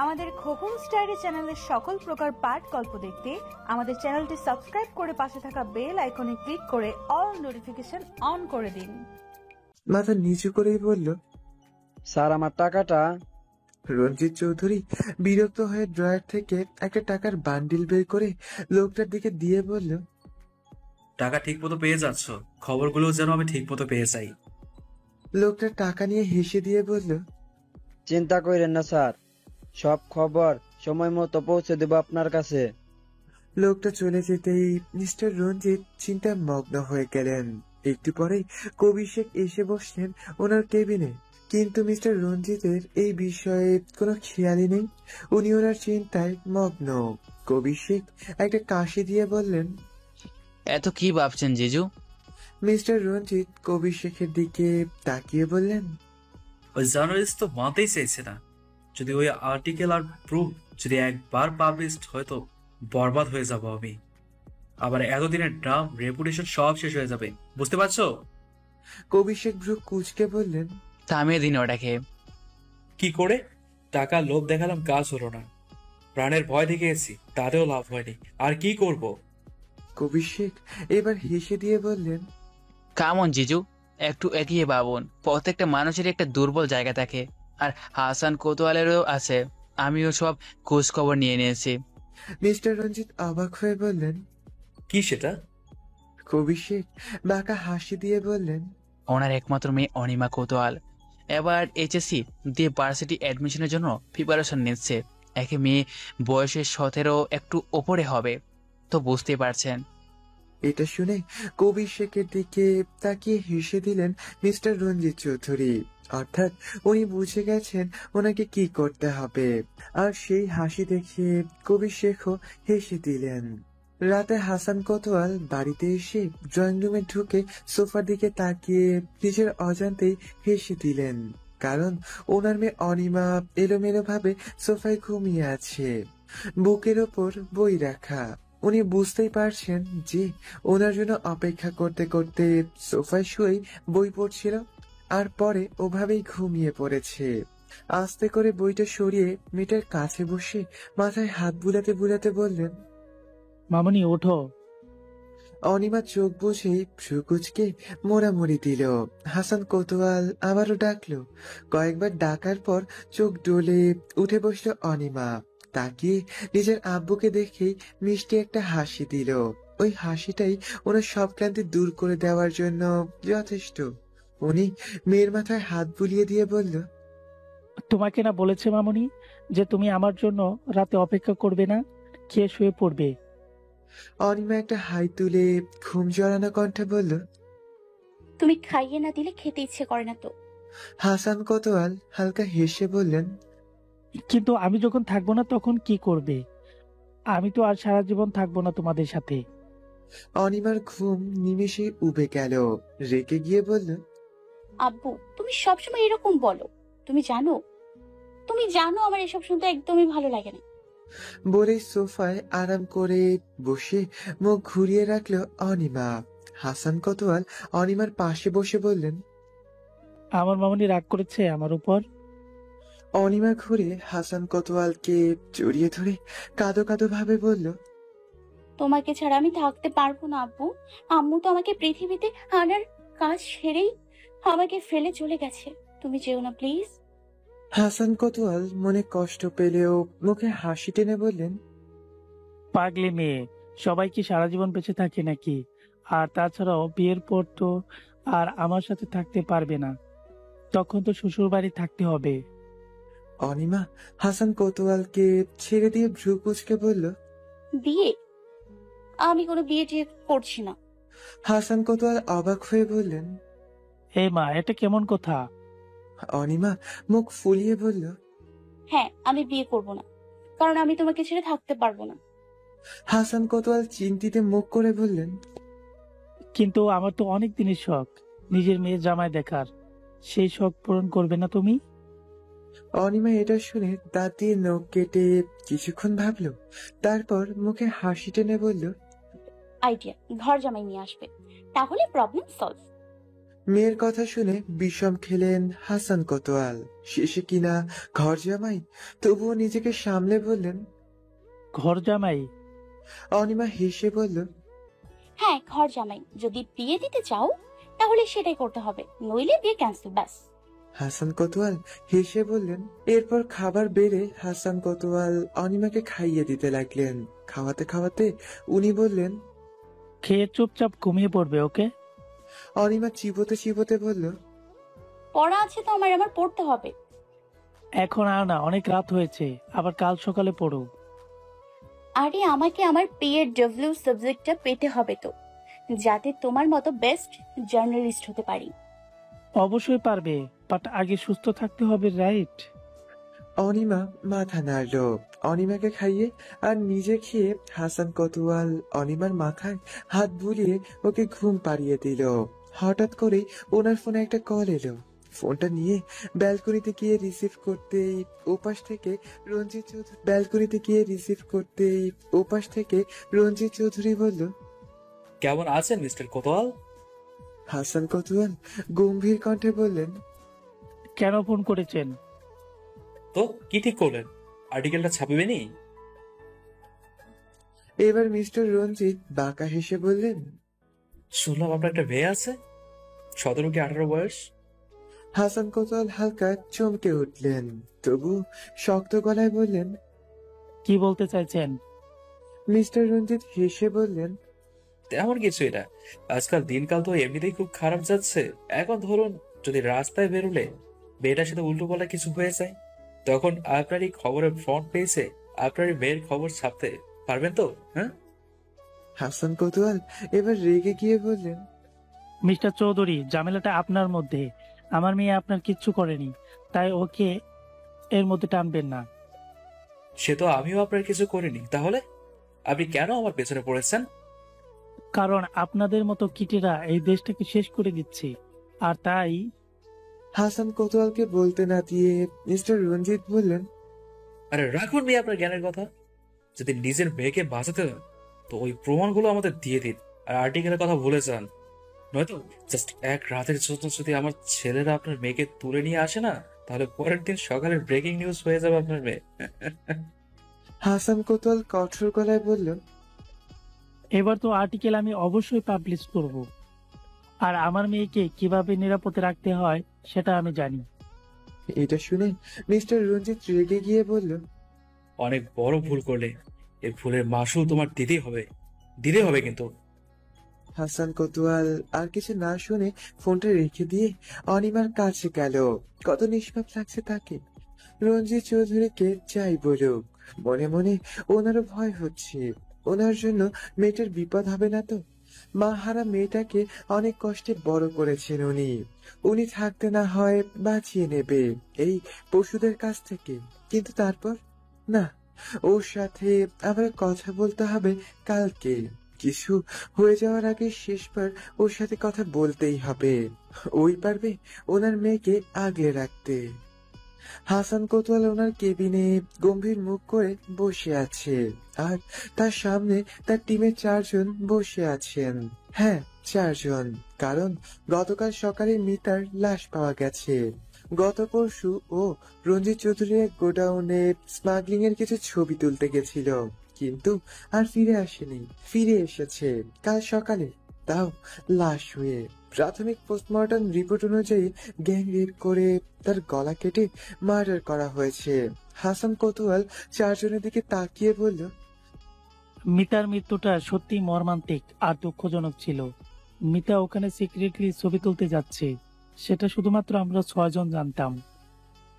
আমাদের খোকন স্টাইরি চ্যানেলের সকল প্রকার পাঠ গল্প দেখতে আমাদের চ্যানেলটি সাবস্ক্রাইব করে পাশে থাকা বেল আইকনে ক্লিক করে অল নোটিফিকেশন অন করে দিন। মাথা নিচু করেই বলল, স্যার আমার টাকাটা। রঞ্জিত চৌধুরী বিরক্ত হয়ে ড্রয়ার থেকে একটা টাকার বান্ডিল বের করে লোকটার দিকে দিয়ে বলল, টাকা ঠিক মতো পেয়ে যাচ্ছ, খবরগুলো যেন আমি ঠিক মতো পেয়ে যাই। লোকটা টাকা নিয়ে হেসে দিয়ে বলল, চিন্তা করেন না স্যার, সব খবর সময় মতো পৌঁছে দেব আপনার কাছে। লোকটা চলে যেতেই মিস্টার রঞ্জিত চিন্তায় মগ্ন হয়ে গেলেন। একটু পরেই কবির শেখ এসে বসলেন ওনার কেবিনে, কিন্তু মিস্টার রঞ্জিতের এই বিষয়ে কোনো খেয়ালই নেই। উনি ওনার চিন্তায় মগ্ন। কবির শেখ একটা কাশি দিয়ে বললেন, এত কি ভাবছেন জিজু? মিস্টার রঞ্জিত কবির শেখের দিকে তাকিয়ে বললেন, ওই জার্নালিস্ট তো মানতেই চাইছে না। যদি ওই আর্টিকেল আর প্রুফ যদি একবার পাবলিশড হয়তো বরবাদ হয়ে যাব আমি। আবার এতদিনের নাম রেপুটেশন সব শেষ হয়ে যাবে, বুঝতে পারছো? কবির শেখ ভ্রু কুঁচকে বললেন, থামিয়ে দিন ওটাকে। কি করে? টাকা লোভ দেখালাম, কাজ হলো না। প্রাণের ভয় দেখিয়েছি, তাতেও লাভ হয়নি। আর কি করব? কবির শেখ এবার হেসে দিয়ে বললেন, কামন জিজু, একটু এগিয়ে ভাবুন। প্রত্যেকটা মানুষের একটা দুর্বল জায়গা থাকে, আর হাসান কোতোয়ালেরও আছে। আমিও সব খোঁজ খবর নিয়ে নিয়েছি। মিস্টার রঞ্জিত অবাক হয়ে বললেন, কি সেটা? কবির শেখ বাঁকা হাসি দিয়ে বললেন, ওনার একমাত্র মেয়ে অনিমা কোতোয়াল এবার এইচএসসি দিয়ে ভার্সিটি অ্যাডমিশনের জন্য প্রিপারেশন নিচ্ছে। একে মেয়ে বয়সে 17 একটু ওপরে হবে, তো বুঝতে পারছেন। এটা শুনে কবির শেখের দিকে তাকিয়ে হেসে দিলেন মিস্টার রঞ্জিত চৌধুরী। অর্থাৎ উনি বুঝে গেছেন ওনাকে কি করতে হবে, আর সেই হাসি দেখে কবির শেখও হেসে দিলেন। রাতে হাসান কোতোয়াল বাড়িতে এসে ড্রয়িং রুমে ঢুকে সোফার দিকে তাকিয়ে নিজের অজান্তেই হেসে দিলেন, কারণ ওনার মেয়ে অনিমা এলোমেলো ভাবে সোফায় ঘুমিয়ে আছে, বুকের ওপর বই রাখা। উনি বুঝতেই পারছেন যে ওনার জন্য অপেক্ষা করতে করতে সোফায় শুয়েই বই পড়ছিল, আর পরে ওভাবেই ঘুমিয়ে পড়েছে। আস্তে করে বইটা সরিয়ে মেয়েটার কাছে বসে মাথায় হাত বুলাতে বুলাতে বললেন, মামনি ওঠো। অনিমা চোখ বুঝে ভ্রুকুচকে মোড়ামুড়ি দিল। হাসান কোতোয়াল আবারও ডাকলো। কয়েকবার ডাকার পর চোখ ডলে উঠে বসলো অনিমা। তাকিয়ে নিজের আব্বুকে দেখেই মিষ্টি একটা হাসি দিল। ওই হাসিটাই ওনার সব ক্লান্তি দূর করে দেওয়ার জন্য যথেষ্ট। উনি মেয়ের মাথায় হাত বুলিয়ে দিয়ে বলল, তোমাকে না বলেছে মামনি যে তুমি আমার জন্য রাতে অপেক্ষা করবে না, খেয়ে শুয়ে পড়বে? অনিমা একটা হাই তুলে ঘুম জড়ানো কণ্ঠে বলল, তুমি খাইয়ে না দিলে খেতে ইচ্ছে করে না তো। হাসান কোতোয়াল হালকা হেসে বললেন, কিন্তু আমি যখন থাকবো না তখন কি করবে? আমি তো আর সারা জীবন থাকবো না তোমাদের সাথে। অনিমার ঘুম নিমেষে উবে গেল। রেগে গিয়ে বলল, আব্বু তুমি সবসময় এরকম বলো। তুমি জানো আমার এসব শুনতে একদমই ভালো লাগে না। বলে সোফায় আরাম করে বসে মুখ ঘুরিয়ে রাখলো অনিমা। হাসান কোতোয়াল অনিমার পাশে বসে বললেন, আমার মামনি রাগ করেছে আমার উপর। অনিমা ঘুরে হাসান কোতোয়ালকে জড়িয়ে ধরে কাঁদো কাঁদো ভাবে বলল, তোমাকে ছাড়া আমি থাকতে পারবো না আব্বু। আম্মু তো আমাকে পৃথিবীতে আনার কাজ সেরেই আমাকে ফেলে চলে গেছে। তুমি যেও না প্লিজ। হাসান কোতোয়াল মনে কষ্ট পেলেও মুখে হাসি টেনে বললেন, পাগলি মেয়ে, সবাই কি সারা জীবন বেঁচে থাকে নাকি? আর তাছাড়াও বিয়ের পর তো আর আমার সাথে থাকতে পারবে না, তখন তো শ্বশুর বাড়ি থাকতে হবে। অনিমা হাসান কোতোয়ালকে ছেড়ে দিয়ে ভ্রু কুঁচকে বলল, বিয়ে? আমি কোনো বিয়ে টিয়ে করছি না। হাসান কোতোয়াল অবাক হয়ে বললেন, হে মা, এটা কেমন কথা? অনিমা মুখ ফুলিয়ে বলল, হ্যাঁ, আমি বিয়ে করব না, কারণ আমি তোমাকে ছেড়ে থাকতে পারবো না। হাসান কোতোয়াল চিন্তিতে মুখ করে বললেন, কিন্তু আমার তো অনেক দিনের শখ নিজের মেয়ের জামাই দেখার, সেই শখ পূরণ করবে না তুমি? অনিমা এটা শুনে দাঁত দিয়ে নখ কেটে কিছুক্ষণ ভাবলো, তারপর মুখে হাসি টেনে বলল, আইডিয়া, ঘর জামাই নিয়ে আসবে, তাহলে প্রবলেম সলভ। মেয়ের কথা শুনে বিষম খেলেন হাসান কোতোয়াল। শেষে কিনা ঘর জামাই, তবুও নিজেকে সামলে বললেন। ঘর জামাই? অনিমা হেসে বলল, হ্যাঁ, ঘর জামাই। যদি বিয়ে দিতে চাও তাহলে সেটাই করতে হবে, নইলে বিয়ে ক্যান্সেল। ব্যাস। হাসান কোতোয়াল হেসে বললেন। এরপর খাবার বেড়ে হাসান কোতোয়াল অনিমাকে খাইয়ে দিতে লাগলেন। খাওয়াতে খাওয়াতে উনি বললেন। খেয়ে চুপচাপ ঘুমিয়ে পড়বে, ওকে? অনিমা চিবোতে চিবোতে বলল, পড়া আছে তো আমার, আমার পড়তে হবে। এখন আর না, অনেক রাত হয়েছে, আবার কাল সকালে পড়ো। আরে আমাকে আমার PW সাবজেক্টটা পেতে হবে তো, যাতে তোমার মতো বেস্ট জার্নালিস্ট হতে পারি। অবশ্যই পারবে, বাট আগে সুস্থ থাকতে হবে, রাইট? অনিমা মাথা নাড়ল। অনিমাকে খাইয়ে আর নিজে খেয়ে হাসান কোতোয়াল অনিমার মাথায় হাত বুলিয়ে ওকে ঘুম পাড়িয়ে দিল। হঠাৎ করে ওনার ফোনে একটা কল এলো। ফোনটা নিয়ে ব্যালকনিতে গিয়ে রিসিভ করতেই ওপাশ থেকে রঞ্জিত চৌধুরী বলল, কেমন আছেন মিস্টার কোতোয়াল? হাসান কোতোয়াল গম্ভীর কণ্ঠে বললেন, কেন ফোন করেছেন? তো কি ঠিক করলেন? আর্টিকেলটা ছাপিবেনি? এবার মিস্টার রঞ্জিত বাঁকা হেসে বললেন, শুনলাম আপনার একটা মেয়ে আছে, 17 কি 18 বয়স। হাসান কোতোয়াল হালকা চমকে উঠলেন, তবু শক্ত গলায় বললেন, কি বলতে চাইছেন? মিস্টার রঞ্জিত হেসে বললেন, তেমন কিছু না, আজকাল দিনকাল তো এমনিতেই খুব খারাপ যাচ্ছে। এখন ধরুন, যদি রাস্তায় বেরোলে মেয়েটার সাথে উল্টো পাল্টা কিছু হয়ে যায়, তখন আপনারই খবরের ফ্রন্ট পেজে আপনারই মেয়ের খবর ছাপতে পারবেন তো? হ্যাঁ। হাসান কোতোয়াল এবার রেগে গিয়ে বললেন, মিস্টার চৌধুরী, ঝামেলাটা আপনার মধ্যে, আমার মেয়ে আপনার কিচ্ছু করেনি, তাই ওকে এর মধ্যে টানবেন না। সে তো আমিও আপনার কিছু করিনি, তাহলে আপনি কেন আমার পেছনে পড়েছেন? কারণ আপনাদের মতো কিটেরা এই দেশটাকে শেষ করে দিচ্ছে, আর তাই। হাসান কোতোয়ালকে বলতে না দিয়ে মিস্টার রঞ্জিত বললেন, আরে রাখুন মেয়ে আপনার জ্ঞানের কথা। যদি নিজের মেয়েকে বাঁচাতে চান, তো ওই প্রমাণগুলো আমাদের দিয়ে দিন, আর আর্টিকেলের কথা ভুলে যান। নয়তো জাস্ট এক রাতের জন্য যদি আমার ছেলেরা আপনার মেয়েকে তুলে নিয়ে আসে না, তাহলে পরের দিন সকালে ব্রেকিং নিউজ হয়ে যাবে আপনার মেয়ে। হাসান কোতোয়াল কঠোর গলায় বলল, এবার তো আর্টিকেল আমি অবশ্যই পাবলিশ করব, আর আমার মেয়েকে কিভাবে নিরাপদে রাখতে হয় সেটা আমি জানি। এটা শুনে মিস্টার রঞ্জিত রেগে গিয়ে বলল, অনেক বড় ভুল করলে, এই ভুলের মাসুল তোমার দিতে হবে কিন্তু। হাসান কোতোয়াল আর কিছু না শুনে ফোনটা রেখে দিয়ে অনিমার কাছে গেল। কত নিষ্পাপ লাগছে তাকে। রঞ্জিত চৌধুরীকে যাই বলুক, মনে মনে ওনারও ভয় হচ্ছে। ওনার জন্য মেয়েটার বিপদ হবে না তো? মা হারা মেয়েটাকে অনেক কষ্টে বড় করেছেন উনি থাকতে না হয় বাঁচিয়ে নেবে এই পশুদের কাছ থেকে, কিন্তু তারপর না, ওর সাথে আবার কথা বলতে হবে কালকে। কিছু হয়ে যাওয়ার আগে শেষবার ওর সাথে কথা বলতেই হবে। ওই পারবে ওনার মেয়েকে আগলে রাখতে। হাসান কোতোয়াল ওনার কেবিনে গম্ভীর মুখ করে বসে আছে, আর তার সামনে তার টিমের 4 জন বসে আছেন। হ্যাঁ, 4 জন, কারণ গতকাল সকালে মিতার লাশ পাওয়া গেছে। গত পরশু ও রঞ্জিত চৌধুরীর গোডাউনে স্মাগলিং এর কিছু ছবি তুলতে গেছিল, কিন্তু আর ফিরে আসেনি। ফিরে এসেছে কাল সকালে, তাও লাশ হয়ে। প্রাথমিক পোস্টমর্টম রিপোর্ট অনুযায়ী গ্যাং রেপ করে তার গলা কেটে মার্ডার করা হয়েছে। হাসান কোতোয়াল 4 জনের দিকে তাকিয়ে বলল, মিতার মৃত্যুটা সত্যি মর্মান্তিক আর দুঃখজনক ছিল। মিতা ওখানে সিক্রেটলি ছবি তুলতে যাচ্ছে, সেটা শুধুমাত্র আমরা 6 জন জানতাম।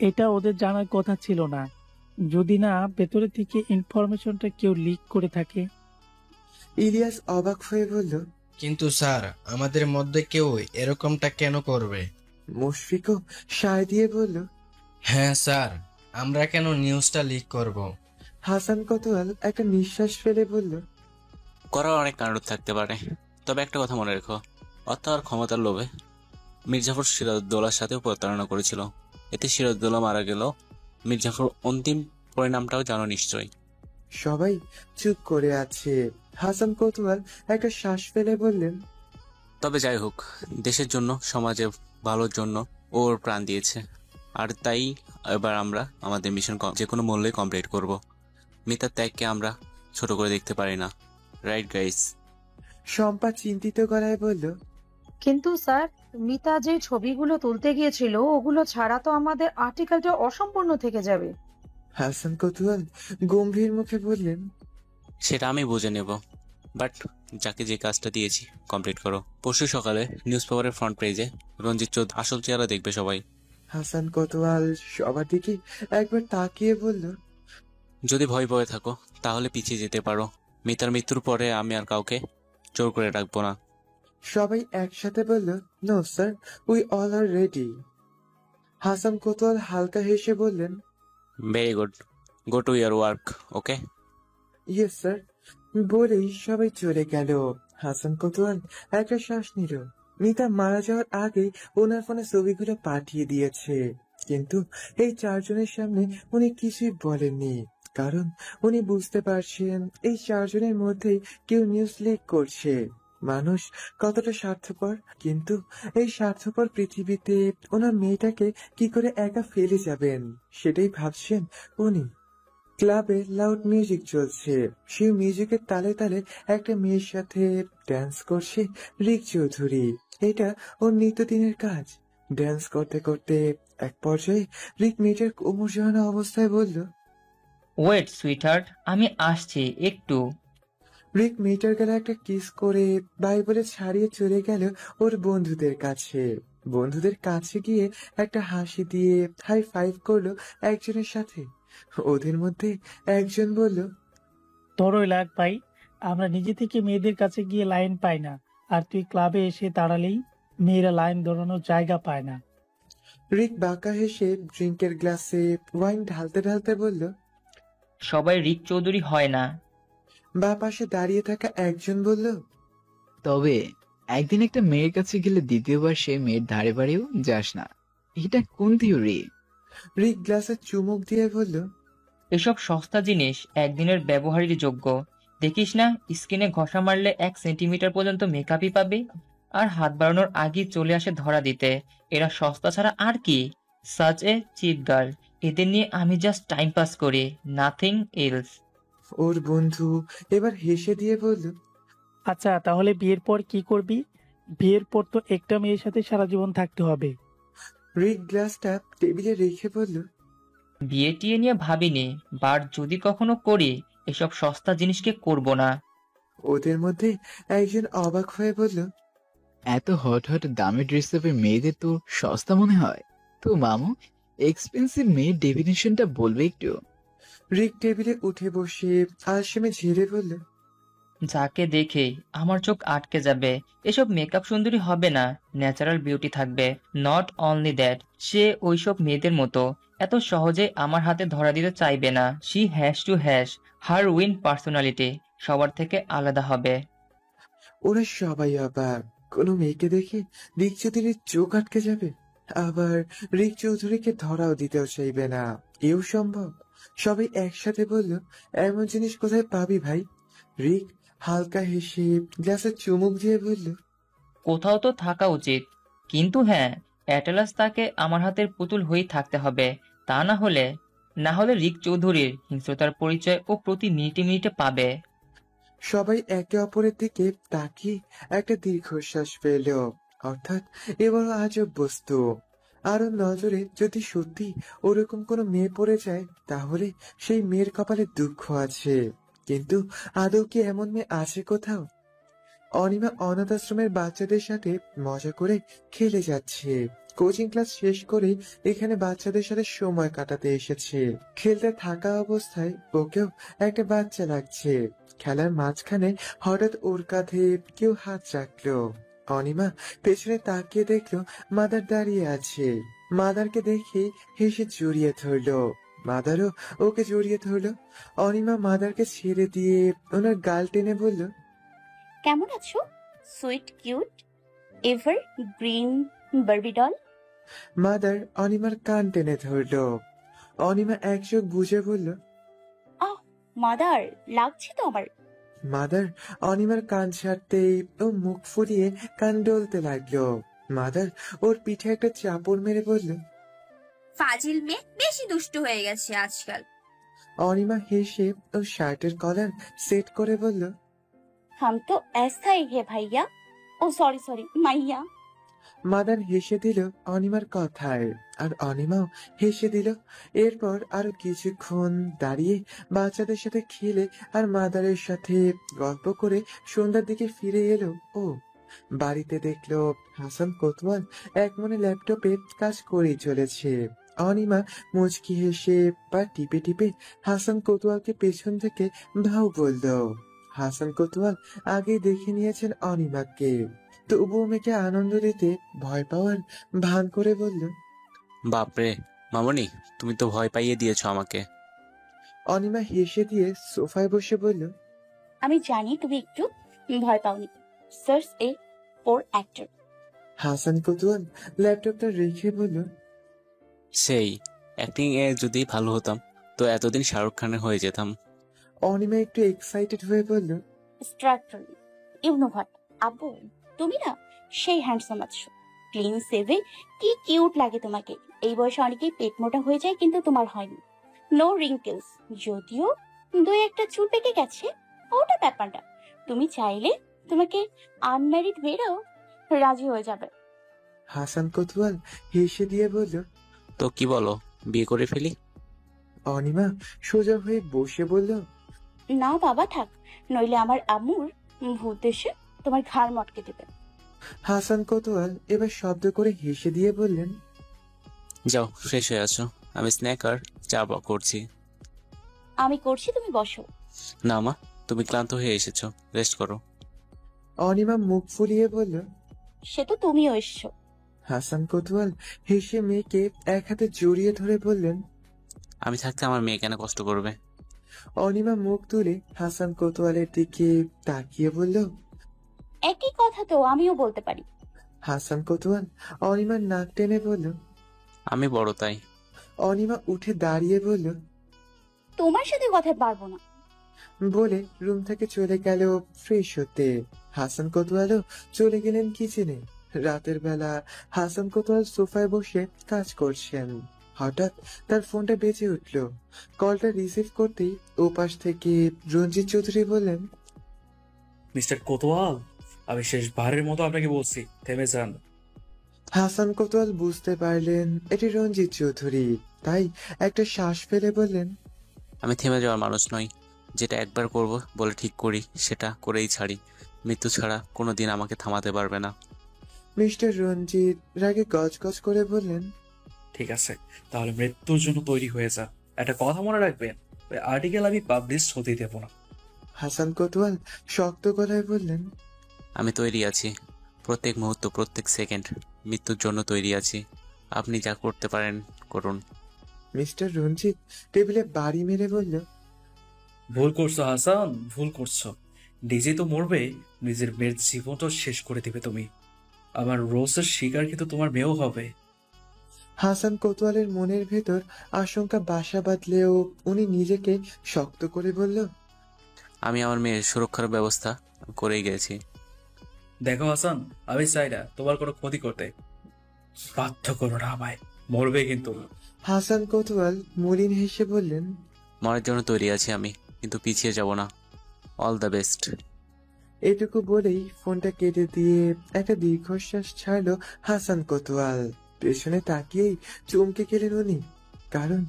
এটা ওদের জানার কথা ছিল না, যদি না ভেতরে থেকে ইনফরমেশনটা কেউ লিক করে থাকে। ইলিয়াস অবাক হয়ে বলল, কিন্তু স্যার, আমাদের মধ্যে কেউ এরকমটা কেন করবে? মুশফিকও সায় দিয়ে বলল, হ্যাঁ স্যার, আমরা কেন নিউজটা লিক করব? হাসান কোতোয়াল একটা নিঃশ্বাস ফেলে বলল, করার অনেক কারণ থাকতে পারে, তবে একটা কথা মনে রেখো, অর্থ আর ক্ষমতার লোভে মির্জাফর সিরাজউদ্দৌলার সাথেও প্রতারণা করেছিল। এতে সিরাজউদ্দৌলা মারা গেল, মির্জাফর অন্তিম পরিণামটাও জানো নিশ্চয়ই। সবাই চুপ করে আছে। হাসান কোতোয়াল একটা শ্বাস ফেলে বললেন, তবে যাই হোক, দেশের জন্য, সমাজের ভালোর জন্য ওর প্রাণ দিয়েছে। আর তাই এবার আমরা আমাদের মিশন যে কোনো মূল্যে কমপ্লিট করব। মিতার ত্যাগকে আমরা ছোট করে দেখতে পারি না, রাইট গাইস? শম্পা চিন্তিত গলায় বলল, কিন্তু স্যার, মিতা যে ছবিগুলো তুলতে গিয়েছিল ওগুলো ছাড়া তো আমাদের আর্টিকেলটা অসম্পূর্ণ থেকে যাবে। হাসান কোতোয়াল গম্ভীর মুখে বললেন, সেটা আমি বুঝে নেব, বাট যাকে যে কাজটা দিয়েছি কমপ্লিট করো। পরশু সকালে নিউজ পেপারের ফ্রন্ট পেজে রঞ্জিত চৌধুরী আসল চেহারা দেখবে সবাই। হাসান কোতোয়াল সবার দিকে একবার তাকিয়ে বলল, যদি ভয় ভয়ে থাকো তাহলে পিছিয়ে যেতে পারো। মিতার মৃত্যুর পরে আমি আর কাউকে জোর করে রাখবো না। সবাই একসাথে বলল, no sir, we all are ready. Hasan Kotwal হালকা হেসে বললেন, very good, go to your work, okay? Yes sir. বলেই সবাই চলে গেল। হাসান কোতোয়াল একটা শ্বাস নিল। মিতা মারা যাওয়ার আগে ওনার ফোনে ছবিগুলো পাঠিয়ে দিয়েছে, কিন্তু এই চারজনের সামনে উনি কিছুই বলেননি, কারণ উনি বুঝতে পারছেন এই চারজনের মধ্যে কেউ নিউজ লিক করছে। মানুষ কতটা স্বার্থপর, কিন্তু এই স্বার্থপর পৃথিবীতে ওনার মেয়েটাকে কি করে একা ফেলে যাবেন সেটাই ভাবছেন উনি। ক্লাবে লাউড মিউজিক চলছে। সেই মিউজিকের তালে তালে একটা মেয়ের সাথে ড্যান্স করছে রিক চৌধুরী। এটা ওর নিত্যদিনের কাজ। ড্যান্স করতে করতে এক পর্যায়ে রিক মেয়েটার কোমর জড়ানো অবস্থায় বলল, ওয়েট সুইটহার্ট, আমি আসছি একটু। রিক মেয়েটার গেলে একটা কিস করে বাই বলে ছাড়িয়ে চলে গেল ওর বন্ধুদের কাছে। বন্ধুদের কাছে গিয়ে একটা হাসি দিয়ে হাই ফাইভ করলো একজনের সাথে। ওদের মধ্যে একজন বলল, তোরই লাগ ভাই, আমরা নিজে থেকে মেয়েদের কাছে গিয়ে লাইন পাই না, আর তুই ক্লাবে এসে দাঁড়ালেই মেয়েরা লাইন ধরানোর জায়গা পায় না। রিক বাঁকা হেসে ড্রিঙ্কের গ্লাসে ওয়াইন ঢালতে ঢালতে বলল, সবাই রিক চৌধুরী হয় না। বা পাশে দাঁড়িয়ে থাকা একজন বলল, তবে একদিন একটা মেয়ের কাছে গেলে দ্বিতীয়বার সেই মেয়ের ধারে বাড়িও যাস না, এটা কোন থিওরি? রিক গ্লাসে চুমুক দিয়ে বলল, এসব সস্তা জিনিস একদিনের ব্যবহারের যোগ্য। দেখিস না, স্কিনে ঘষা মারলে 1 সেন্টিমিটার পর্যন্ত মেকআপই পাবে, আর হাত বাড়ানোর আগেই চলে আসে ধরা দিতে। এরা সস্তা ছাড়া আর কি? Such a cheap girl. এদের নিয়ে আমি জাস্ট টাইম পাস করি, নাথিং এলস। ওর বন্ধু এবার হেসে দিয়ে বলল, আচ্ছা, তাহলে বিয়ের পর কি করবি? বিয়ের পর তো একটা মেয়ের সাথে সারা জীবন থাকতে হবে। রিক গ্লাসটা টেবিলে রেখে বলল, বিয়ে টিয়ে নিয়ে ভাবিনি, বাট যদি কখনো করি এসব সস্তা জিনিসকে করব না। ওদের মধ্যে একজন অবাক হয়ে বলল, এত হট হট দামি ড্রেস আপের মেয়েদের তো সস্তা মনে হয়। তো মামু, এক্সপেন্সিভ মেয়ের ডেফিনেশনটা বলবে একটু? রিক টেবিলে উঠে বসে আলসেমে ঝেড়ে বলল, যাকে দেখেই আমার চোখ আটকে যাবে। এসব মেকআপ সুন্দরী হবে না, ন্যাচারাল বিউটি থাকবে। নট অনলি দ্যাট, সে ওইসব মেয়েদের মতো এত সহজে আমার হাতে ধরা দিতে চাইবে না। She has to has her win personality, সবার থেকে আলাদা হবে। ওরা সবাই অবাক। কোনো মেয়েকে দেখে রিক চৌধুরীর চোখ আটকে যাবে, আবার রিক চৌধুরীকে ধরাও দিতেও চাইবে না, এও সম্ভব? সবাই একসাথে বলল, এমন জিনিস কোথায় পাবি ভাই? রিক হালকা হেসে গ্লাসে চুমুক দিয়ে বলল, কোথাও তো থাকা উচিত, কিন্তু হ্যাঁ, অ্যাটলাস তাকে আমার হাতের পুতুল হয়েই থাকতে হবে। তা না হলে রিক চৌধুরীর হিংস্রতার পরিচয় ও প্রতি মিনিটে মিনিটে পাবে। সবাই একে অপরের দিকে তাকিয়ে একটা দীর্ঘশ্বাস পেল। অর্থাৎ এবার আজব বস্তু। আরো নজরে যদি সত্যি ওরকম কোনো মেয়ে পড়ে যায়, তাহলে সেই মেয়ের কপালে দুঃখ আছে। কিন্তু আদৌ কি এমন মেয়ে আছে কোথাও? অনিমা অনাথ আশ্রমের বাচ্চাদের সাথে মজা করে খেলে যাচ্ছে। কোচিং ক্লাস শেষ করে এখানে বাচ্চাদের সাথে সময় কাটাতে এসেছে। খেলতে থাকা অবস্থায় ওকেও একটা বাচ্চা লাগছে। খেলার মাঝখানে হঠাৎ ওর কাঁধে কেউ হাত রাখলো। অনিমা পেছনে তাকিয়ে দেখলো মাদার দাঁড়িয়ে আছে। মাদারকে দেখে হেসে জড়িয়ে ধরলো। মাদারও ওকে জড়িয়ে ধরলো। অনিমা মাদারকে ছেড়ে দিয়ে ওনার গাল টেনে বলল, কেমন আছো sweet cute evergreen Barbie doll? মাদার অনিমার কান টেনে ধরলো। অনিমা এক চোখ বুঝে বলল, আহ মাদার, লাগছে তো আমার। মাদার অনিমার কান ছাড়তেই ও মুখ ফুলিয়ে কান ডলতে লাগলো। মাদার ওর পিঠে একটা চাপড় মেরে বলল, ফাজিল মেয়ে বেশি দুষ্টু হয়ে গেছে আজকাল। অনিমা হেসে ওর শার্টের কলার সেট করে বলল, हम तो ऐसा ही है भैया। ओ सॉरी सॉरी मैया। মাদার হেসে দিল অনিমার কথায়, আর অনিমাও হেসে দিল। এরপর আরো কিছুক্ষণ দাঁড়িয়ে বাচ্চাদের সাথে খেলে আর মাদারের সাথে গল্প করে সন্ধ্যার দিকে ফিরে এলো। ও বাড়িতে দেখলো হাসান কোতওয়াল এক মনে ল্যাপটপে কাজ করেই চলেছে। অনিমা মুচকি হেসে পা টিপে টিপে হাসান কোতওয়ালকে পেছন থেকে ভাউ বলল। হাসান কোতওয়াল আগে দেখে নিয়েছেন অনিমাকে, তবুও মেয়েকে আনন্দ দিতে ভয় পাওয়ার ভান করে বলল, বাপরে মামনি, তুমি তো ভয় পাইয়ে দিয়েছো আমাকে। অনিমা হেসে দিয়ে সোফায় বসে বলল, আমি জানি তুমি একটু ভয় পাওনি। Search a for actor. Hasan Kotwal ল্যাপটপটা রেখে বলল, সেই অ্যাক্টিং এ যদি ভালো হতাম তো এতদিন শাহরুখ খানের হয়ে যেতাম। অনিমা একটু এক্সাইটেড হয়ে বলল, স্ট্রাকচার ইউ নো হোয়াট আব্বু, তুমি না সেই হ্যান্ডসাম আছো। ক্লিন সেভে কি কিউট লাগে তোমাকে। এই বয়সে অনেকেই পেট মোটা হয়ে যায়, কিন্তু তোমার হয়নি। নো রিঙ্কেলস, যদিও দুই একটা চুল পেকে গেছে, ওটা ব্যাপারটা। তুমি চাইলে তোমাকে আনম্যারিড মেয়েরাও রাজি হয়ে যাবে। হাসান কোতওয়াল হেসে দিয়ে বলল, তো কি বলো, বিয়ে করে ফেলি? অনিমা সোজা হয়ে বসে বলল, না বাবা থাক, নইলে আমার আম্মুর ভূত এসে তোমার ঘাড় মটকে দেবে। হাসান কোতওয়াল এবার শব্দ করে হেসে দিয়ে বললেন, যাও ফ্রেশ হয়ে আসো, আমি স্ন্যাক আর চা করছি। আমি করছি, তুমি বসো। না মা, তুমি ক্লান্ত হয়ে এসেছো, রেস্ট করো। অনিমা মুখ ফুলিয়ে বলল, সে তো তুমিও এসছো। হাসান কোতওয়াল হেসে মেয়েকে এক হাতে জড়িয়ে ধরে বললেন, আমি থাকতে আমার মেয়ে কেন কষ্ট করবে? অনিমা মুখ তুলে হাসান কোতওয়ালের দিকে তাকিয়ে বলল, একই কথা তো আমিও বলতে পারি। হাসান কোতওয়াল অনিমার নাক টেনে বলল, আমি বড় তাই। অনিমা উঠে দাঁড়িয়ে বলল, তোমার সাথে কথা পারবো না। বলে রুম থেকে চলে গেল ফ্রেশ হতে। হাসান কোতওয়ালও চলে গেলেন কিচেনে। রাতের বেলা হাসান কোতওয়াল সোফায় বসে কাজ করছেন। হঠাৎ তার ফোনটা বেজে উঠল। কলটা রিসিভ করতেই ওপাশ থেকে রঞ্জিত চৌধুরী বললেন, মিস্টার কোতওয়াল, আমি শেষবারের মতো আপনাকে বলছি, থেমে যান। হাসান কোতওয়াল বুঝতে পারলেন এটি রঞ্জিত চৌধুরী, তাই একটা শ্বাস ফেলে বললেন, আমি থেমে যাওয়ার মানুষ নই। যেটা একবার করব বলে ঠিক করি সেটা করেই ছাড়ি। মৃত্যু ছাড়া কোনোদিন আমাকে থামাতে পারবে না। মিস্টার রঞ্জিত রাগে গজগজ করে বললেন, ঠিক আছে, তাহলে মৃত্যুর জন্য তৈরি হয়ে যা। একটা কথা মনে রাখবেন, ওই আর্টিকেল আমি পাবলিশ হতে দেব না। হাসান কোতওয়াল শক্ত গলায় বললেন, আমি তৈরি আছি। প্রত্যেক মুহূর্ত, প্রত্যেক সেকেন্ড মৃত্যুর জন্য তৈরি আছি। আপনি যা করতে পারেন করুন। মিস্টার রঞ্জিত টেবিলে বাড়ি মেরে বলল, ভুল করছো হাসান, ভুল করছো। নিজে তো মরবে, নিজের মেয়ের জীবনটা শেষ করে দিবে তুমি। আমার রোজের শিকার কিন্তু তোমার মেয়েও হবে। হাসান কোতওয়ালের মনের ভেতর আশঙ্কা বাসা বাঁধলেও উনি নিজেকে শক্ত করে বলল, আমি আমার মেয়ের সুরক্ষার ব্যবস্থা করেই গেছি। দেখো হাসান, আমি চাই না তোমার কোনো ক্ষতি করতে। বাধ্য করো না আমায়, মরবে কিন্তু। হাসান কোতওয়াল মলিন হেসে বললেন, মরার জন্য তৈরি আছি আমি, কিন্তু পিছিয়ে যাব না। All the best. এটুকু বলেই ফোনটা কেটে দিয়ে একটা দীর্ঘশ্বাস ছাড়ল হাসান কোতওয়াল। পেছনে তাকিয়েই চমকে গেলেন উনি, কারণ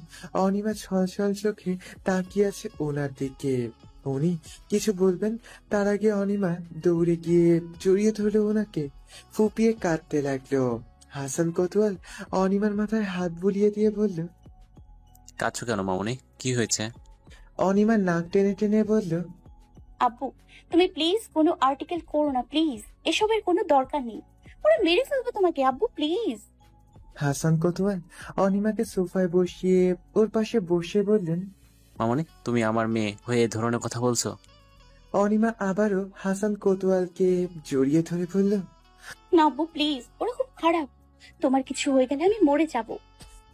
অনিমা ছলছল চোখে তাকিয়ে আছে ওনার দিকে। উনি কিছু বলবেন তার আগে অনিমা দৌড়ে গিয়ে জড়িয়ে ধরল ওনাকে, ফুপিয়ে কাঁদতে লাগলো। হাসান কোতওয়াল অনিমার মাথায় হাত বুলিয়ে দিয়ে বলল, কাঁদছো কেন মামনি, কি হয়েছে? অনিমা নাক টেনে টেনে বলল, আব্বু তুমি প্লিজ কোনো আর্টিকেল করো না, প্লিজ। এসবের কোনো দরকার নেই, ওরা মেরে ফেলবে তোমাকে। আব্বু প্লিজ। হাসান কোতওয়াল অনিমাকে সোফায় বসিয়ে ওর পাশে বসে বললেন, মামনি, তুমি আমার মেয়ে হয়ে এ ধরনের কথা বলছো? অনিমা আবারও হাসান কোতওয়ালকে জড়িয়ে ধরে বলল, না আব্বু প্লিজ, ওরা খুব খারাপ। তোমার কিছু হয়ে গেলে আমি মরে যাব।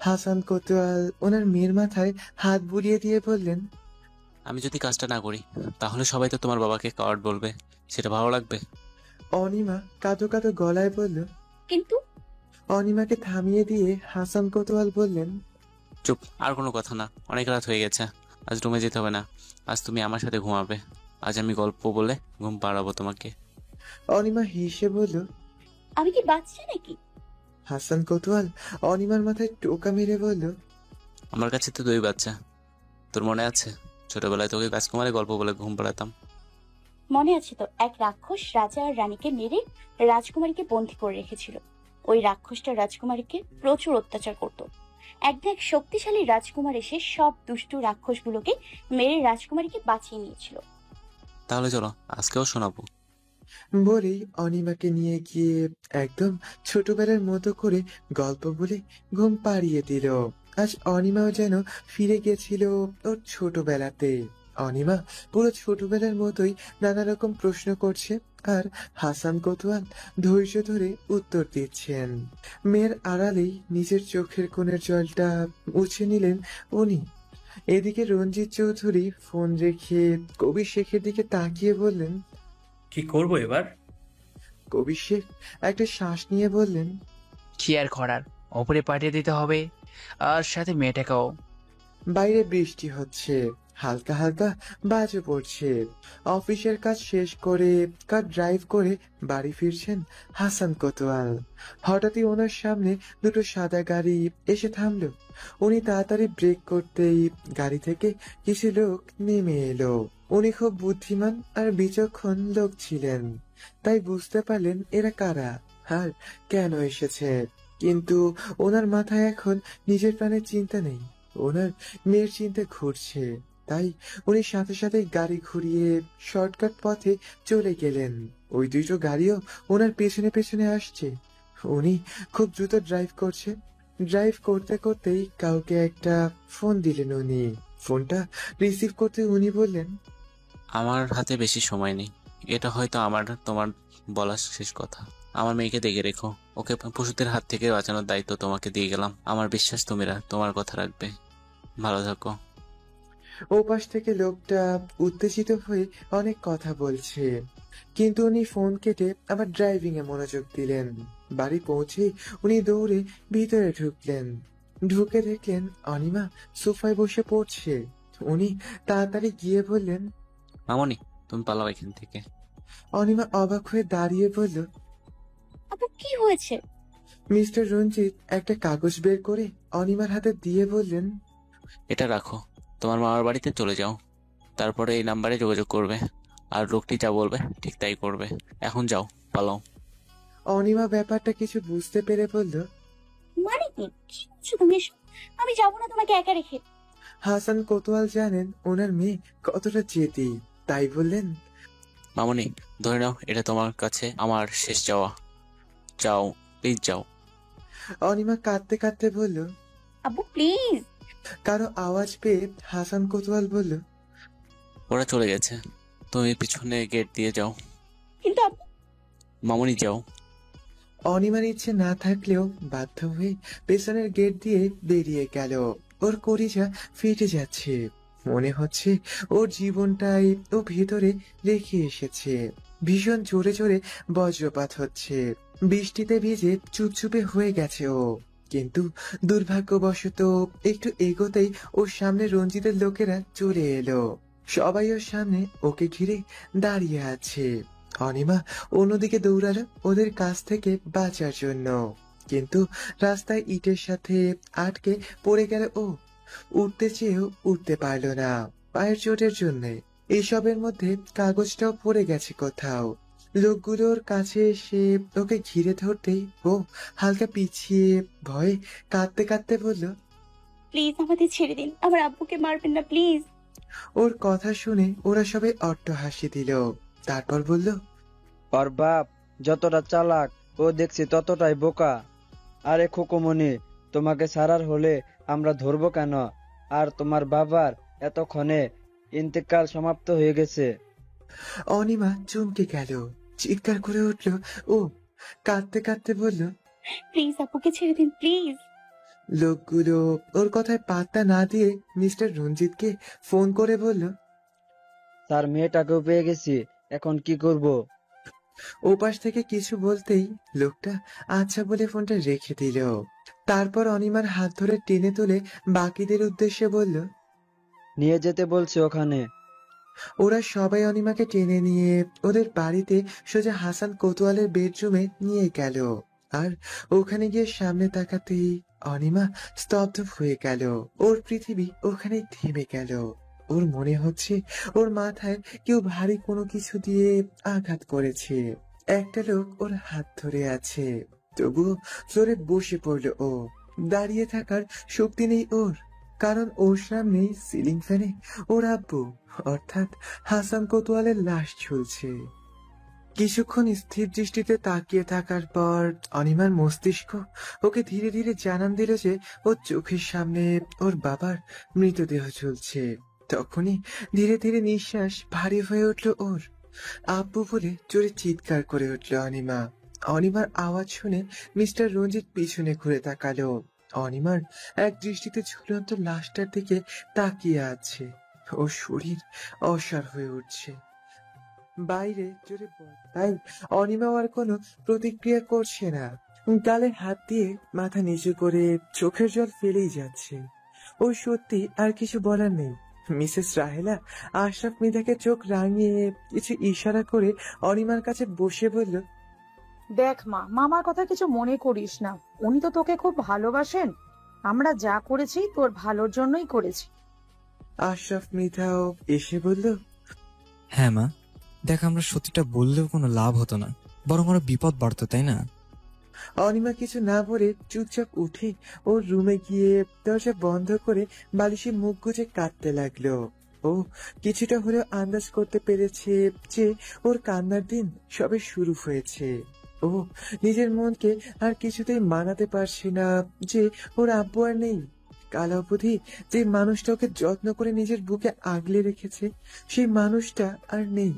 হাসান কোতওয়াল ওনার মেয়ের মাথায় হাত বুলিয়ে দিয়ে বললেন, আমি যদি কাজটা না করি তাহলে সবাই তো তোমার বাবাকে কাওয়ার্ড বলবে, সেটা ভালো লাগবে? অনিমা কাঁদো কাঁদো গলায় বলল। কিন্তু অনিমাকে থামিয়ে দিয়ে হাসান কোতোয়াল বললেন, চুপ, আর কোনো কথা না, অনেক রাত হয়ে গেছে, আজ রুমে যেতে হবে না, আজ তুমি আমার সাথে ঘুমাবে, আজ আমি গল্প বলে ঘুম পাড়াবো তোমাকে। অনিমা হেসে বলল। আমি কি বাচ্চা নাকি? হাসান কোতোয়াল অনিমার মাথায় টোকা মেরে বলল, আমার কাছে তো 2 বাচ্চা, তোর মনে আছে ছোটবেলায় তোকে রাজকুমারের গল্প বলে ঘুম পাড়াতাম? মনে আছে তো, এক রাক্ষস রাজা আর রানীকে মেরে রাজকুমারীকে বন্দী করে রেখেছিল। ওই রাক্ষসটা রাজকুমারীকে প্রচুর অত্যাচার করত। একদিন এক শক্তিশালী রাজকুমার এসে সব দুষ্টু রাক্ষসগুলোকে মেরে রাজকুমারীকে বাঁচিয়ে নিয়েছিল। তাহলে চলো আজকেও শোনাবো। বলেই অনিমাকে নিয়ে গিয়ে একদম ছোটবেলার মতো করে গল্প বলে ঘুম পাড়িয়ে দিল। আজ অনিমাও যেন ফিরে গেছিল ওর ছোটবেলাতে। অনিমা পুরো ছোটবেলার মতোই নানা রকম প্রশ্ন করছে, আর হাসান কোতোয়াল ধৈর্য ধরে উত্তর দিচ্ছেন। মেয়ের আড়ালেই নিজের চোখের কোণের জলটা মুছে নিলেন উনি। এদিকে রঞ্জিত চৌধুরী ফোন রেখে কবির শেখের দিকে তাকিয়ে বললেন, কি করব এবার? কবির শেখ একটা শ্বাস নিয়ে বললেন, কি আর করার, ওপরে পাঠিয়ে দিতে হবে, আর সাথে মেয়েটাকেও। বাইরে বৃষ্টি হচ্ছে, হালকা হালকা বাজও পড়ছে। অফিসের কাজ শেষ করে কার ড্রাইভ করে বাড়ি ফিরছেন হাসান কোতোয়াল। হঠাৎই ওনার সামনে দুটো সাদা গাড়ি এসে থামলো। উনি তাড়াতাড়ি ব্রেক করতেই গাড়ি থেকে কিছু লোক নেমে এলো। উনি খুব বুদ্ধিমান আর বিচক্ষণ লোক ছিলেন, তাই বুঝতে পারলেন এরা কারা আর কেন এসেছে। কিন্তু ওনার মাথায় এখন নিজের প্রাণের চিন্তা নেই, ওনার মেয়ের চিন্তা ঘুরছে। তাই উনি সাথে সাথে গাড়ি ঘুরিয়ে শর্টকাট পথে চলে গেলেন। ওই দুটো গাড়িও ওনার পেছনে পেছনে আসছে। উনি খুব দ্রুত ড্রাইভ করছে। ড্রাইভ করতে করতেই কাউকে একটা ফোন দিলেন উনি। ফোনটা রিসিভ করতে উনি বললেন, আমার হাতে বেশি সময় নেই, এটা হয়তো আমার তোমার বলা শেষ কথা। আমার মেয়েকে দেখে রেখো, ওকে পশুদের হাত থেকে বাঁচানোর দায়িত্ব তোমাকে দিয়ে গেলাম। আমার বিশ্বাস তুমি তোমার কথা রাখবে। ভালো থাকো। ওপাশ থেকে লোকটা উত্তেজিত হয়ে অনেক কথা বলছে, কিন্তু উনি ফোন কেটে আবার ড্রাইভিং এ মনোযোগ দিলেন। বাড়ি পৌঁছে উনি দৌড়ে ভিতরে ঢুকলেন। ঢুকে দেখলেন অনিমা সোফায় বসে পড়ছে। উনি তাড়াতাড়ি গিয়ে বললেন, মামনি তুমি পালাও এখান থেকে। অনিমা অবাক হয়ে দাঁড়িয়ে বলল, আপু কি হয়েছে? মিস্টার রঞ্জিত একটা কাগজ বের করে অনিমার হাতে দিয়ে বললেন, এটা রাখো, তোমার মামার বাড়িতে চলে যাও, তারপরে এই নাম্বারে যোগাযোগ করবে, আর লোকটি যা বলবে ঠিক তাই করবে। এখন যাও, পালাও। অনিমা ব্যাপারটা কিছু বুঝতে পেরে বলল, মানে কি বলছো তুমি এসব? আমি যাবো না তোমাকে একা রেখে। হাসান কোতোয়াল জানেন ওনার মেয়ে কতটা জেদি, তাই বললেন, মামনি ধরে নাও এটা তোমার কাছে আমার শেষ যাওয়া, যাও প্লিজ যাও। অনিমা কাঁদতে কাঁদতে বলল, আব্বু প্লিজ। কারো আওয়াজ পেয়ে হাসান কোতোয়াল বলল, ওরা চলে গেছে, তুমি পিছনে গেট দিয়ে যাও। কিন্তু আব্বু। মামনি যাও। অনিমার ইচ্ছে না থাকলেও বাধ্য হয়ে পেছনের গেট দিয়ে বেরিয়ে গেল। ওর কলিজা ফেটে যাচ্ছে, মনে হচ্ছে ওর জীবনটাই ও ভেতরে রেখে এসেছে। ভীষণ জোরে জোরে বজ্রপাত হচ্ছে, বৃষ্টিতে ভিজে চুপচুপে হয়ে গেছে ও। কিন্তু দুর্ভাগ্যবশত একটু এগোতেই ওর সামনে রঞ্জিতের লোকেরা চলে এলো। সবাই ওর সামনে ওকে ঘিরে দাঁড়িয়ে আছে। অনিমা অন্যদিকে দৌড়ালো ওদের কাছ থেকে বাঁচার জন্য, কিন্তু রাস্তায় ইটের সাথে আটকে পড়ে গেল ও। উঠতে চেয়েও উঠতে পারল না পায়ের চোটের জন্য। এসবের মধ্যে কাগজটাও পড়ে গেছে কোথাও। লোকগুলোর কাছে এসে ওকে ঘিরে ধরতেই ও হালকা পিছিয়ে ভয়ে কাঁদতে কাঁদতে বলল, প্লিজ আমাদের ছেড়ে দিন, আমার আব্বুকে মারবেন না প্লিজ। ওর কথা শুনে ওরা সবাই অট্ট হাসি দিল। তারপর বলল, ওর বাপ যতটা চালাক ও দেখছি ততটাই বোকা। আরে খোকমনি, তোমাকে ছাড়ার হলে আমরা ধরবো কেন? আর তোমার বাবার এতক্ষণে ইন্তেকাল সমাপ্ত হয়ে গেছে। অনিমা চমকে গেল, চিৎকার করে উঠল ও, কাঁদতে কাঁদতে বলল, প্লিজ আপুকে ছেড়ে দিন প্লিজ। লোকগুলো ওর কথায় পাত্তা না দিয়ে মিস্টার রঞ্জিতকে ফোন করে বলল, তার মেয়েটাকেও পেয়ে গেছি, এখন কি করব? ওপাশ থেকে কিছু বলতেই লোকটা আচ্ছা বলে ফোনটা রেখে দিল। তারপর অনিমার হাত ধরে টেনে তুলে বাকিদের উদ্দেশ্যে বলল, নিয়ে যেতে বলছে ওখানে। ওরা সবাই অনিমাকে টেনে নিয়ে ওদের বাড়িতে সোজা হাসান কোতোয়ালের বেডরুমে নিয়ে গেল। আর ওখানে গিয়ে সামনে তাকাতেই অনিমা স্তব্ধ হয়ে গেল। ওর পৃথিবী ওখানে থেমে গেল। ওর মনে হচ্ছে ওর মাথায় কেউ ভারী কোনো কিছু দিয়ে আঘাত করেছে। একটা লোক ওর হাত ধরে আছে, তবুও ফ্লোরে বসে পড়ল ও। দাঁড়িয়ে থাকার শক্তি নেই ওর, কারণ ওর সামনে সিলিং ফ্যানে ওর আব্বু অর্থাৎ হাসান কোতোয়ালের লাশ ঝুলছে। কিছুক্ষণ স্থির দৃষ্টিতে তাকিয়ে থাকার পর অনিমার মস্তিষ্ক ওকে ধীরে ধীরে জানান দিল যে ওর চোখের সামনে ওর বাবার মৃতদেহ ঝুলছে। তখনই ধীরে ধীরে নিঃশ্বাস ভারী হয়ে উঠল ওর। আব্বু বলে জোরে চিৎকার করে উঠল অনিমা। অনিমার আওয়াজ শুনে মিস্টার রঞ্জিত পিছনে ঘুরে তাকালো। অনিমার এক দৃষ্টিতে ঝুলন্ত লাশটার দিকে তাকিয়ে আছে। ওর শরীর অসাড় হয়ে উঠছে। বাইরে জোরে তাই অনিমাও আর কোনো প্রতিক্রিয়া করছে না। গালে হাত দিয়ে মাথা নিচু করে চোখের জল ফেলেই যাচ্ছে। ও সত্যি আর কিছু বলার নেই। মিসেস রাহেলা আশরাফ মৃধাকে চোখ রাঙিয়ে কিছু ইশারা করে অনিমার কাছে বসে বলল, দেখ মা, মামার কথা কিছু মনে করিস না। উনি তো তোকে খুব ভালোবাসেন। আমরা যা করেছি তোর ভালোর জন্যই করেছি। আশরাফ মৃধাও এসে বলল, হ্যাঁ মা, দেখ আমরা সত্যিটা বললেও কোনো লাভ হতো না, বরং আরো বিপদ বাড়তো, তাই না? অনিমা কিছু না বলে চুপচাপ উঠে ওর রুমে গিয়ে দরজা বন্ধ করে বালিশে মুখ গুজে কাঁদতে লাগলো। ও কিছুটা হলেও আন্দাজ করতে পেরেছে যে ওর কান্নার দিন সবে শুরু হয়েছে। ও নিজের মনকে আর কিছুতেই মানাতে পারছে না যে ওর আব্বু আর নেই। কাল অবধি যে মানুষটা ওকে যত্ন করে নিজের বুকে আগলে রেখেছে, সেই মানুষটা আর নেই।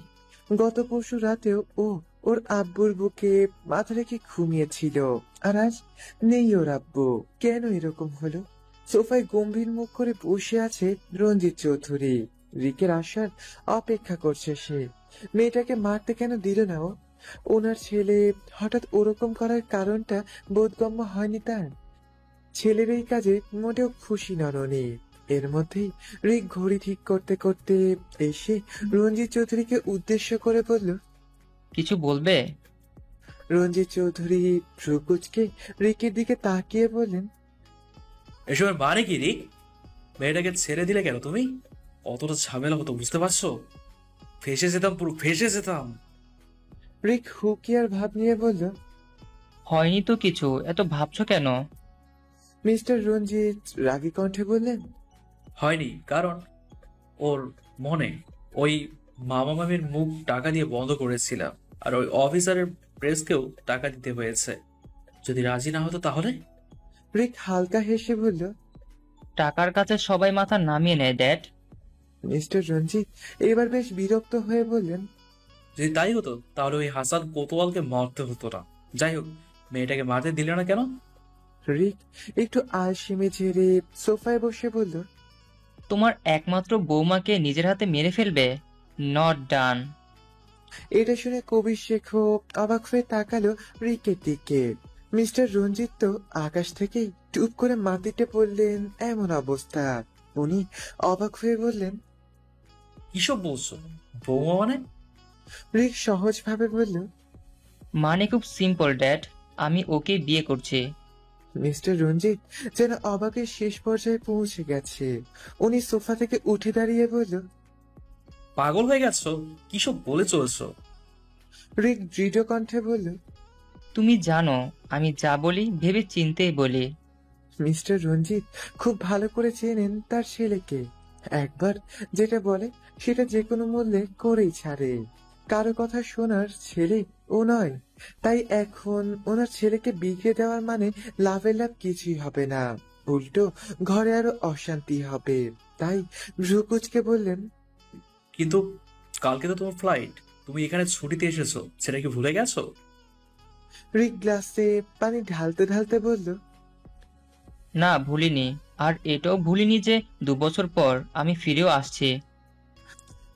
গত পরশু রাতেও ও ওর আব্বুর বুকে মাথা রেখে ঘুমিয়েছিল, আর আজ নেই ওর আব্বু। কেন এরকম হলো? সোফায় গম্ভীর মুখ করে বসে আছে রঞ্জিত চৌধুরী। রিকের আসার অপেক্ষা করছে সে। মেয়েটাকে মারতে কেন দিল না ও? ওনার ছেলে হঠাৎ ওরকম করার কারণটা বোধগম্য হয়নি তার। ছেলের এই কাজে মোটেও খুশি নন উনি। এর মধ্যেই রিক ঘড়ি ঠিক করতে করতে এসে রঞ্জিত চৌধুরীকে উদ্দেশ্য করে বলল, কিছু বলবে? রঞ্জিত চৌধুরী ভ্রুকুচকে রিকের দিকে তাকিয়ে বললেন, এসবের মানে কি রিক? মেয়েটাকে ছেড়ে দিলে কেন তুমি? অতটা ঝামেলা হতো বুঝতে পারছো? ফেসে যেতাম, পুরো ফেসে যেতাম। রিক হুকিয়ার ভাব নিয়ে বলল, হয়নি তো কিছু, এত ভাবছো কেন? মিস্টার রঞ্জিত রাগী কণ্ঠে বললেন, হয়নি কারণ ওর মনে ওই মামা মামির মুখ টাকা দিয়ে বন্ধ করেছিলাম, আর ওই অফিসারের প্রেসকেও টাকা দিতে হয়েছে। যদি রাজি না হতো তাহলে? রিক হালকা হেসে বলল, টাকার কাছে সবাই মাথা নামিয়ে নেয় ড্যাড। মিস্টার রঞ্জিত এবার বেশ বিরক্ত হয়ে বললেন, যদি তাই হতো তাহলে ওই হাসান কোতোয়ালকে মারতে হতো না। যাই হোক, মেয়েটাকে মারতে দিলে না কেন? রিক একটু আলসেমে ঝেড়ে সোফায় বসে বলল, তোমার একমাত্র বৌমাকে নিজের হাতে মেরে ফেলবে? Not done. এটা শুনে কবির শেখও অবাক হয়ে তাকালো রিকের দিকে। মিস্টার রঞ্জিত তো আকাশ থেকেই টুপ করে মাটিতে পড়লেন এমন অবস্থা। উনি অবাক হয়ে বললেন, কিসব বলছো? বৌমা মানে? রিক সহজ ভাবে বলল, মানে খুব সিম্পল ড্যাড, আমি ওকে বিয়ে করছি। মিস্টার রঞ্জিত যেন অবাকের শেষ পর্যায়ে পৌঁছে গেছে। উনি সোফা থেকে উঠে দাঁড়িয়ে বলল, পাগল হয়ে গেছো? কিসব বলে চলছো? রিক দৃঢ় কণ্ঠে বলল, তুমি জানো আমি যা বলি ভেবে চিন্তেই বলি। মিস্টার রঞ্জিত খুব ভালো করে চেনেন তার ছেলেকে। একবার যেটা বলে সেটা যে কোনো মূল্যে করেই ছাড়ে। কারো কথা শোনার ছেলে ও নয়। তাই এখন ওনার ছেলেকে বিগড়ে দেওয়ার মানে লাভের লাভ কিছুই হবে না, উল্টো ঘরে আরো অশান্তি হবে। তাই ভ্রুকুচকে বললেন, কিন্তু কালকে তো তোমার ফ্লাইট, তুমি এখানে ছুটিতে এসেছো, সেটা কি ভুলে গেছো? রিক গ্লাসে পানি ঢালতে ঢালতে বলল, না ভুলিনি, আর এটাও ভুলিনি যে 2 বছর পর আমি ফিরেও আসছি।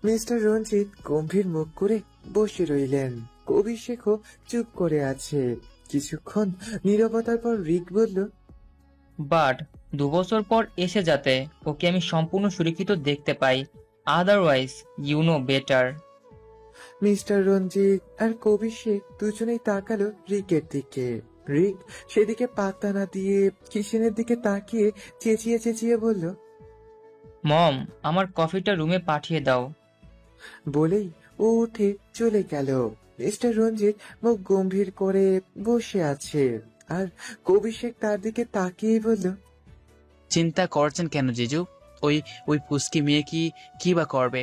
মিস্টার রঞ্জিত গম্ভীর মুখ করে বসে রইলেন। কবির শেখও চুপ করে আছে। কিছুক্ষণ নীরবতার পর রিক বলল, বাট 2 বছর পর এসে যাতে ওকে আমি সম্পূর্ণ সুরক্ষিত দেখতে পাই, otherwise you know better. Mister Ranjit আর কবির শেখ দুজনেই তাকালো রিকের দিকে। রিক সেদিকে পাত্তা না দিয়ে কিচেনের দিকে তাকিয়ে চেঁচিয়ে চেঁচিয়ে বলল, মম, আমার কফিটা রুমে পাঠিয়ে দাও। বলেই ও উঠে চলে গেল। মিস্টার রঞ্জিত মুখ গম্ভীর করে বসে আছে আর কবির শেখ তার দিকে তাকিয়ে বলল, চিন্তা করছেন কেন জিজু? ওই ওই পুস্কি মেয়ে কি বা করবে?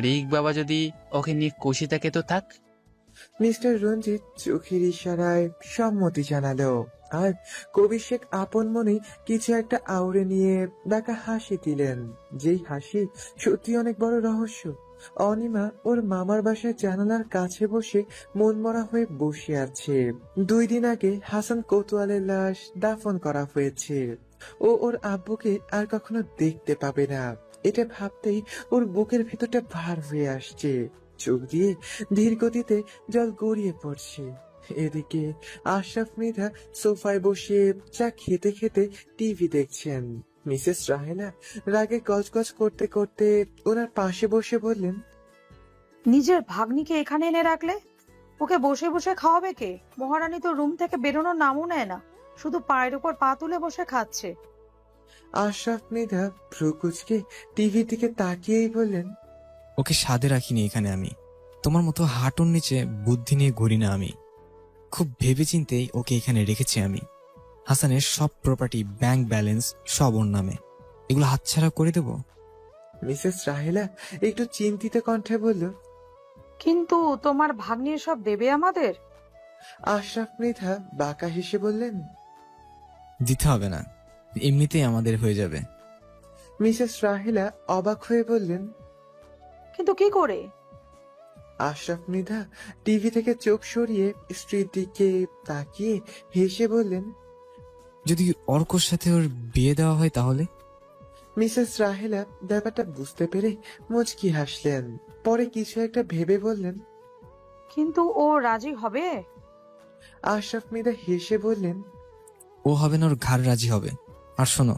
রিক বাবা যদি ওকে নিয়ে খুশি থাকে তো থাক। মিস্টার রঞ্জিত চোখের ইশারায় সম্মতি জানালো আর কবির শেখ আপন মনে কিছু একটা আউড়ে নিয়ে বাঁকা হাসি দিলেন। যেই হাসি সত্যি অনেক বড় রহস্য। অনিমা ওর মামার বাসায় জানালার কাছে বসে মনমরা হয়ে বসে আছে। 2 দিন আগে হাসান কোতোয়ালের লাশ দাফন করা হয়েছে। ও ওর আব্বুকে আর কখনো দেখতে পাবে না। এটা ভাবতেই ওর বুকের ভেতরটা ভার হয়ে আসছে। চোখ দিয়ে ধীর গতিতে জল গড়িয়ে পড়ছে। এদিকে আশরাফ মৃধা সোফায় বসে চা খেতে খেতে টিভি দেখছেন। মিসেস রাহেলা রাগে গজগজ করতে করতে ওনার পাশে বসে বললেন, নিজের ভাগ্নিকে এখানে এনে রাখলে? ওকে বসে বসে খাওয়াবে কে? মহারানী তো রুম থেকে বেরোনোর নামও নেয় না, শুধু পায়ের উপর পা তুলে বসে খাচ্ছে। আশরাফ মৃধা ভ্রুকুচকে টিভির দিকে তাকিয়েই বললেন, ওকে সাধে রাখিনি এখানে আমি। তোমার মতো হাঁটুর নিচে বুদ্ধি নিয়ে ঘুরি না আমি। খুব ভেবেচিন্তেই ওকে এখানে রেখেছি আমি। হাসানের সব প্রপার্টি, ব্যাংক ব্যালেন্স সব ওর নামে। এগুলো হাতছাড়া করে দেব? মিসেস রাহেলা একটু চিন্তিত কণ্ঠে বলল, কিন্তু তোমার ভাগ্নি সব দেবে আমাদের? আশরাফ মৃধা বাঁকা হেসে বললেন, দিতে হবে না, এমনিতেই আমাদের হয়ে যাবে। মিসেস রাহেলা অবাক হয়ে বললেন, কিন্তু কি করে? আশরাফ মৃধা টিভি থেকে চোখ সরিয়ে স্ত্রীর দিকে তাকিয়ে হেসে বললেন, যদি অর্কর সাথে ওর বিয়ে দেওয়া হয় তাহলে? মিসেস রাহেলা ব্যাপারটা বুঝতে পেরে মুচকি হাসলেন। পরে কিছু একটা ভেবে বললেন, কিন্তু ও রাজি হবে? আশরাফ মৃধা হেসে বললেন, ও হবে না, ওর ঘাড় রাজি হবে। আর শোনো,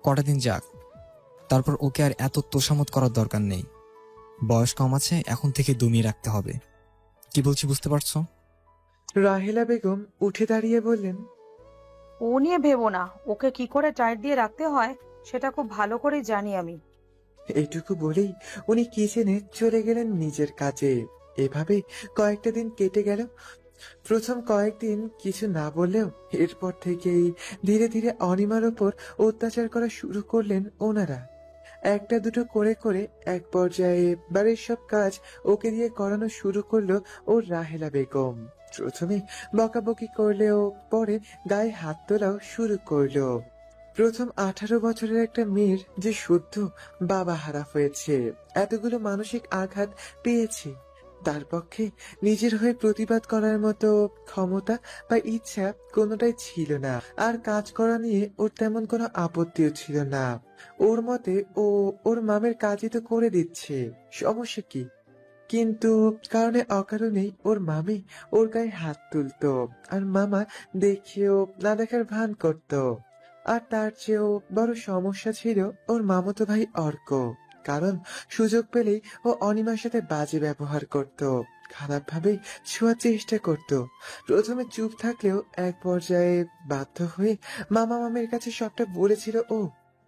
কটা দিন যাক, তারপর ওকে আর এত তোষামত করার দরকার নেই। বয়স কম আছে, এখন থেকে দমিয়ে রাখতে হবে। কি বলছি বুঝতে পারছো? রাহেলা বেগম উঠে দাঁড়িয়ে বললেন, ও নিয়ে ভেবো না, ওকে কি করে টাইট দিয়ে রাখতে হয় সেটা খুব ভালো করে জানি আমি। এইটুকু বলেই উনি কিচেনে চলে গেলেন নিজের কাজে। এভাবে কয়েকটা দিন কেটে গেল। প্রথম কয়েকদিন কিছু না বললেও এরপর থেকেই ধীরে ধীরে অনিমার ওপর অত্যাচার করা শুরু করলেন ওনারা। একটা দুটো করে করে এক পর্যায়ে বাড়ির সব কাজ ওকে দিয়ে করানো শুরু করলো ওর রাহেলা বেগম। প্রথমে বকাবকি করলেও পরে গায়ে হাত তোলাও শুরু করলো। প্রথম 18 বছরের একটা মেয়ের যে শুদ্ধ বাবা হারা হয়েছে, এতগুলো মানসিক আঘাত পেয়েছে, তার পক্ষে নিজের হয়ে প্রতিবাদ করার মতো ক্ষমতা বা ইচ্ছা কোনোটাই ছিল না। আর কাজ করা নিয়ে ওর তেমন কোনো আপত্তিও ছিল না। ওর মতে ও ওর মামের কাজই তো করে দিচ্ছে, সমস্যা কি? কিন্তু কারণে অকারণেই ওর মামি ওর গায়ে হাত তুলতো আর মামা দেখেও না দেখার ভান করতো। আর তার চেয়েও বড় সমস্যা ছিল ওর মামাতো ভাই অর্ক। কারণ সুযোগ পেলেই ও অনিমার সাথে বাজে ব্যবহার করত, খারাপ ভাবে ছোঁয়ার চেষ্টা করত। প্রথমে চুপ থাকলেও এক পর্যায়ে বাধ্য হয়ে মামা মামের কাছে সবটা বলেছিল ও।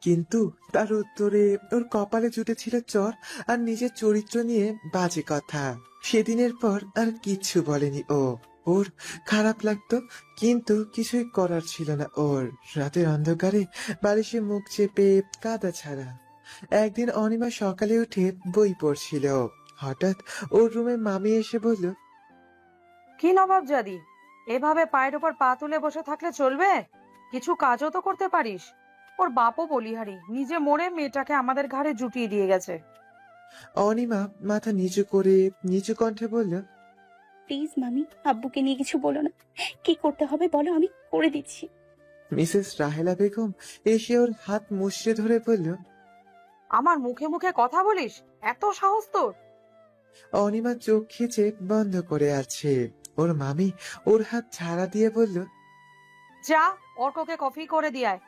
কিন্তু তার উত্তরে ওর কপালে জুটেছিল চর আর নিজের চরিত্র নিয়ে বাজে কথা। সেদিনের পর আর কিচ্ছু বলেনি ও। ওর খারাপ লাগতো, কিন্তু কিছুই করার ছিল না ওর। রাতের অন্ধকারে বালিশে মুখ চেপে কাঁদা ছাড়া। একদিন অনিমা সকালে উঠে বই পড়ছিল। হঠাৎ ওর রুমে মামি এসে বলল, কি নবাবজাদি, এভাবে পায়ের উপর পা তুলে বসে থাকলে চলবে? কিছু কাজও তো করতে পারিস। ওর বাপও বলিহারি, নিজে মরে মেয়েটাকে আমাদের ঘাড়ে জুটিয়ে দিয়ে গেছে। অনিমা মাথা নিচু করে নিচু কণ্ঠে বলল, প্লিজ মামি, আব্বুকে নিয়ে কিছু বলো না। কি করতে হবে বলো, আমি করে দিচ্ছি। মিসেস রাহেলা বেগম এসে ওর হাত মুচড়ে ধরে বলল, আমার মুখে মুখে কথা বলিস? এত সাহস তোর? অনিমা চোখ খিচে বন্ধ করে আছে। ওর মামি ওর হাত ছাড়া দিয়ে বলল, যা অর্ককে কফি করে দিয়ে আয়।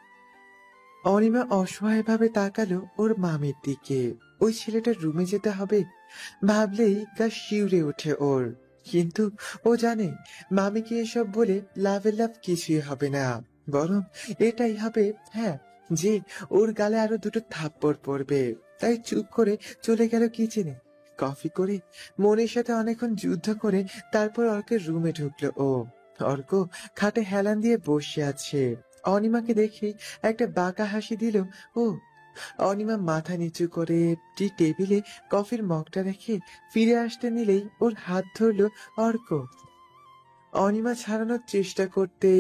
অনিমা অসহায়ভাবে তাকালো ওর মামির দিকে। ওই ছেলেটার রুমে যেতে হবে ভাবলেই গা শিউরে ওঠে ওর। কিন্তু ও জানে মামিকে এসব বলে লাভের লাভ কিছুই হবে না, বরং এটাই হবে, হ্যাঁ, যে ওর গালে আরো দুটো থাপ্পড় পড়বে। তাই চুপ করে চলে গেল কিচেনে। কফি করে মনের সাথে অনেকক্ষণ যুদ্ধ করে তারপর অর্কের রুমে ঢুকলো ও। অর্ক খাটে হেলান দিয়ে বসে আছে। অনিমাকে দেখে একটা বাঁকা হাসি দিল ও। অনিমা মাথা নিচু করে টেবিলে কফির মগটা রেখে ফিরে আসতে নিলেই ওর হাত ধরলো অর্ক। অনিমা ছাড়ানোর চেষ্টা করতে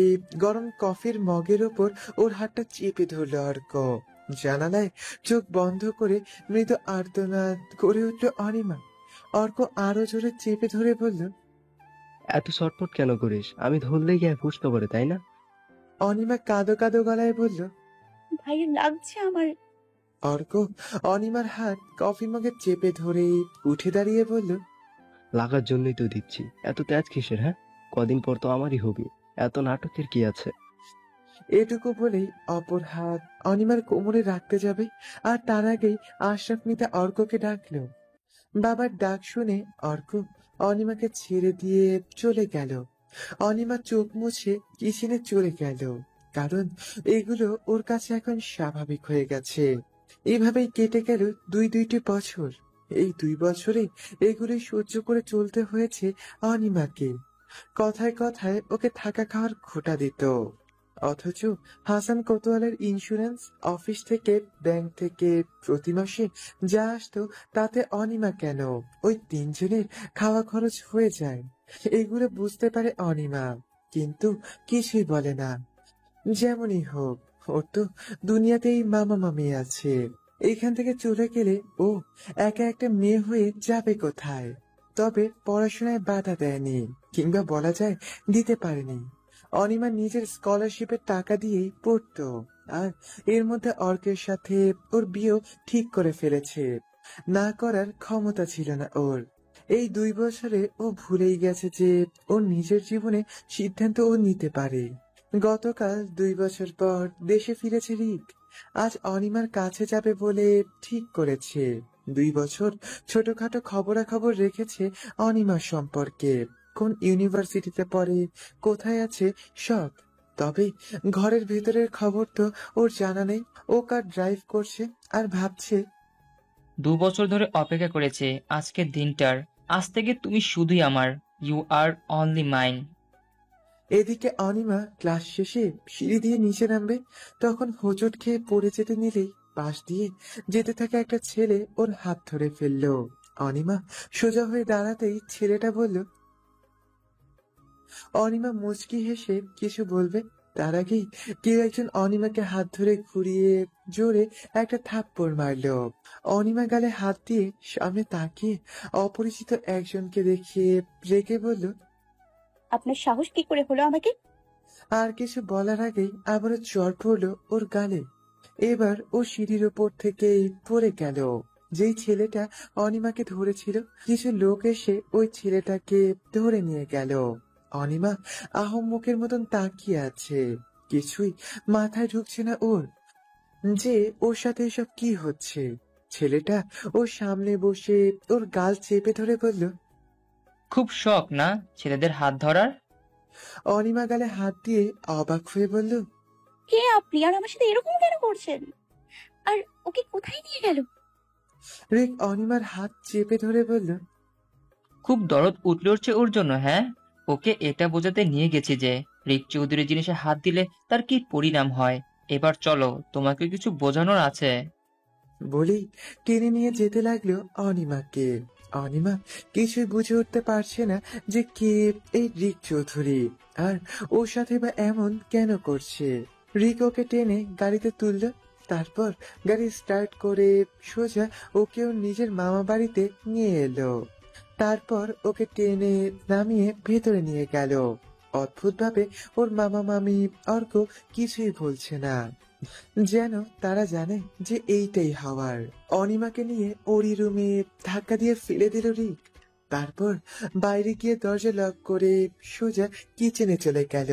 গরম কফির মগের ওপর ওর হাতটা চেপে ধরলো অর্ক। জানালায় চোখ বন্ধ করে মৃদু আর্তনাদ করে উঠল অনিমা। অর্ক আরো জোরে চেপে ধরে বলল, এত ছটফট কেন করিস? আমি ধরলে গিয়ে ফুসতে পারে, তাই না? অনিমা কাঁদো কাঁদো গলায় বলল। ভাই লাগছে আমার। অর্ক অনিমার হাত কফি মগে চেপে ধরে উঠে দাঁড়িয়ে বলল, লাগার জন্যই তো দিচ্ছি। এত তেজ কিসের? হ্যাঁ, কদিন পর তো আমারই হবি, এত নাটকের কি আছে? এটুকু বলেই অপর হাত অনিমার কোমরে রাখতে যাবে, আর তার আগেই আশরাফ মিতা অর্ককে ডাকলো। বাবার ডাক শুনে অর্ক অনিমাকে ছেড়ে দিয়ে চলে গেল। অনিমা চোখ মুছে কিচেনে চলে গেল, কারণ এগুলো ওর কাছে এখন স্বাভাবিক হয়ে গেছে। এভাবেই কেটে গেল দুইটি বছর। এই 2 বছরে এগুলো সহ্য করে চলতে হয়েছে অনিমাকে। কথায় কথায় ওকে থাকা খাওয়ার খোটা দিত, অথচ হাসান কোতোয়ালের ইন্স্যুরেন্স অফিস থেকে, ব্যাংক থেকে প্রতি মাসে যা আসতো তাতে অনিমা কেন, ওই 3 জনের খাওয়া খরচ হয়ে যায়। এগুলো বুঝতে পারে অনিমা, কিন্তু কিছুই বলে না। যেমনই হোক, ওর তো দুনিয়াতেই মামা মামি আছে। এইখান থেকে চলে গেলে ও একা একটা মেয়ে হয়ে যাবে কোথায়? তবে পড়াশোনায় বাধা দেয়নি, কিংবা বলা যায় দিতে পারেনি। অনিমা নিজের স্কলারশিপের টাকা দিয়েই পড়তো, আর এর মধ্যে অর্কের সাথে ওর বিয়েও ঠিক করে ফেলেছে। না করার ক্ষমতা ছিল না ওর। এই 2 বছরে ও ভুলেই গেছে যে ওর নিজের জীবনে সিদ্ধান্ত ও নিতে পারে। গতকাল 2 বছর পর দেশে ফিরেছে রিক। আজ অনিমার কাছে যাবে বলে ঠিক করেছে। 2 বছর ছোটখাটো খবরাখবর রেখেছে অনিমার সম্পর্কে, কোন ইউনিভার্সিটিতে পড়ে, কোথায় আছে, সব। তবে ঘরের ভেতরের খবর তো ওর জানা নেই। ও কার ড্রাইভ করছে আর ভাবছে, 2 বছর ধরে অপেক্ষা করেছে আজকের দিনটার। আজ থেকে তুমি শুধুই আমার। You are only mine. এদিকে অনিমা ক্লাস শেষে সিঁড়ি দিয়ে নিচে নামবে, তখন হোঁচট খেয়ে পড়ে যেতে নিলেই পাশ দিয়ে যেতে থাকা একটা ছেলে ওর হাত ধরে ফেললো। অনিমা সোজা হয়ে দাঁড়াতেই ছেলেটা বলল, অনিমা মুচকি হেসে কিছু বলবে, তার আগেই কেউ একজন অনিমাকে হাত ধরে ঘুরিয়ে জোরে একটা থাপ্পড় মারলো। অনিমা গালে হাত দিয়ে সামনে তাকিয়ে অপরিচিত একজনকে দেখিয়ে রেগে বলল, আপনার সাহস কি করে হলো আমাকে? আর কিছু বলার আগেই আবারও চড় পড়লো ওর গালে। এবার ও সিঁড়ির ওপর থেকে পড়ে গেল। যেই ছেলেটা অনিমাকে ধরেছিল, কিছু লোক এসে ওই ছেলেটাকে ধরে নিয়ে গেল। অনিমা আহম্মকের মতন তাকিয়ে আছে, কিছুই মাথায় ঢুকছে না ওর যে ওর সাথে এসব কি হচ্ছে। ছেলেটা ওর সামনে বসে ওর গাল চেপে ধরে বলল, খুব শখ না ছেলেদের হাত ধরার? অনিমা গালে হাত দিয়ে অবাক হয়ে বলল, কে আপনি, আর আমার সাথে এরকম কেন করছেন? আর ওকে কোথায় নিয়ে গেল? রিক অনিমার হাত চেপে ধরে বলল, খুব দরদ উঠলে উঠছে ওর জন্য। হ্যাঁ, ওকে এটা বোঝাতে নিয়ে গেছি যে রিক চৌধুরী জিনিসে হাত দিলে তার কি পরিণাম হয়। এবার চলো, তোমাকে কিছু বোঝানোর আছে। বলেই টেনে নিয়ে যেতে লাগলো অনিমাকে। অনিমা কিছুই বুঝে উঠতে পারছে না যে কে এই রিক চৌধুরী, আর ওর সাথে বা এমন কেন করছে। রিক ওকে টেনে গাড়িতে তুলল, তারপর গাড়ি স্টার্ট করে সোজা ওকে ওর নিজের মামা বাড়িতে নিয়ে এলো। তারপর ওকে টেনে নামিয়ে ভেতরে নিয়ে গেল। অদ্ভুতভাবে ওর মামা মামি অর্ক কিছুই বলছে না, যেন তারা জানে যে এইটাই হওয়ার। অনিমাকে নিয়ে ওরই রুমে ধাক্কা দিয়ে ফেলে দিল রিক। তারপর বাইরে গিয়ে দরজা লক করে সোজা কিচেনে চলে গেল।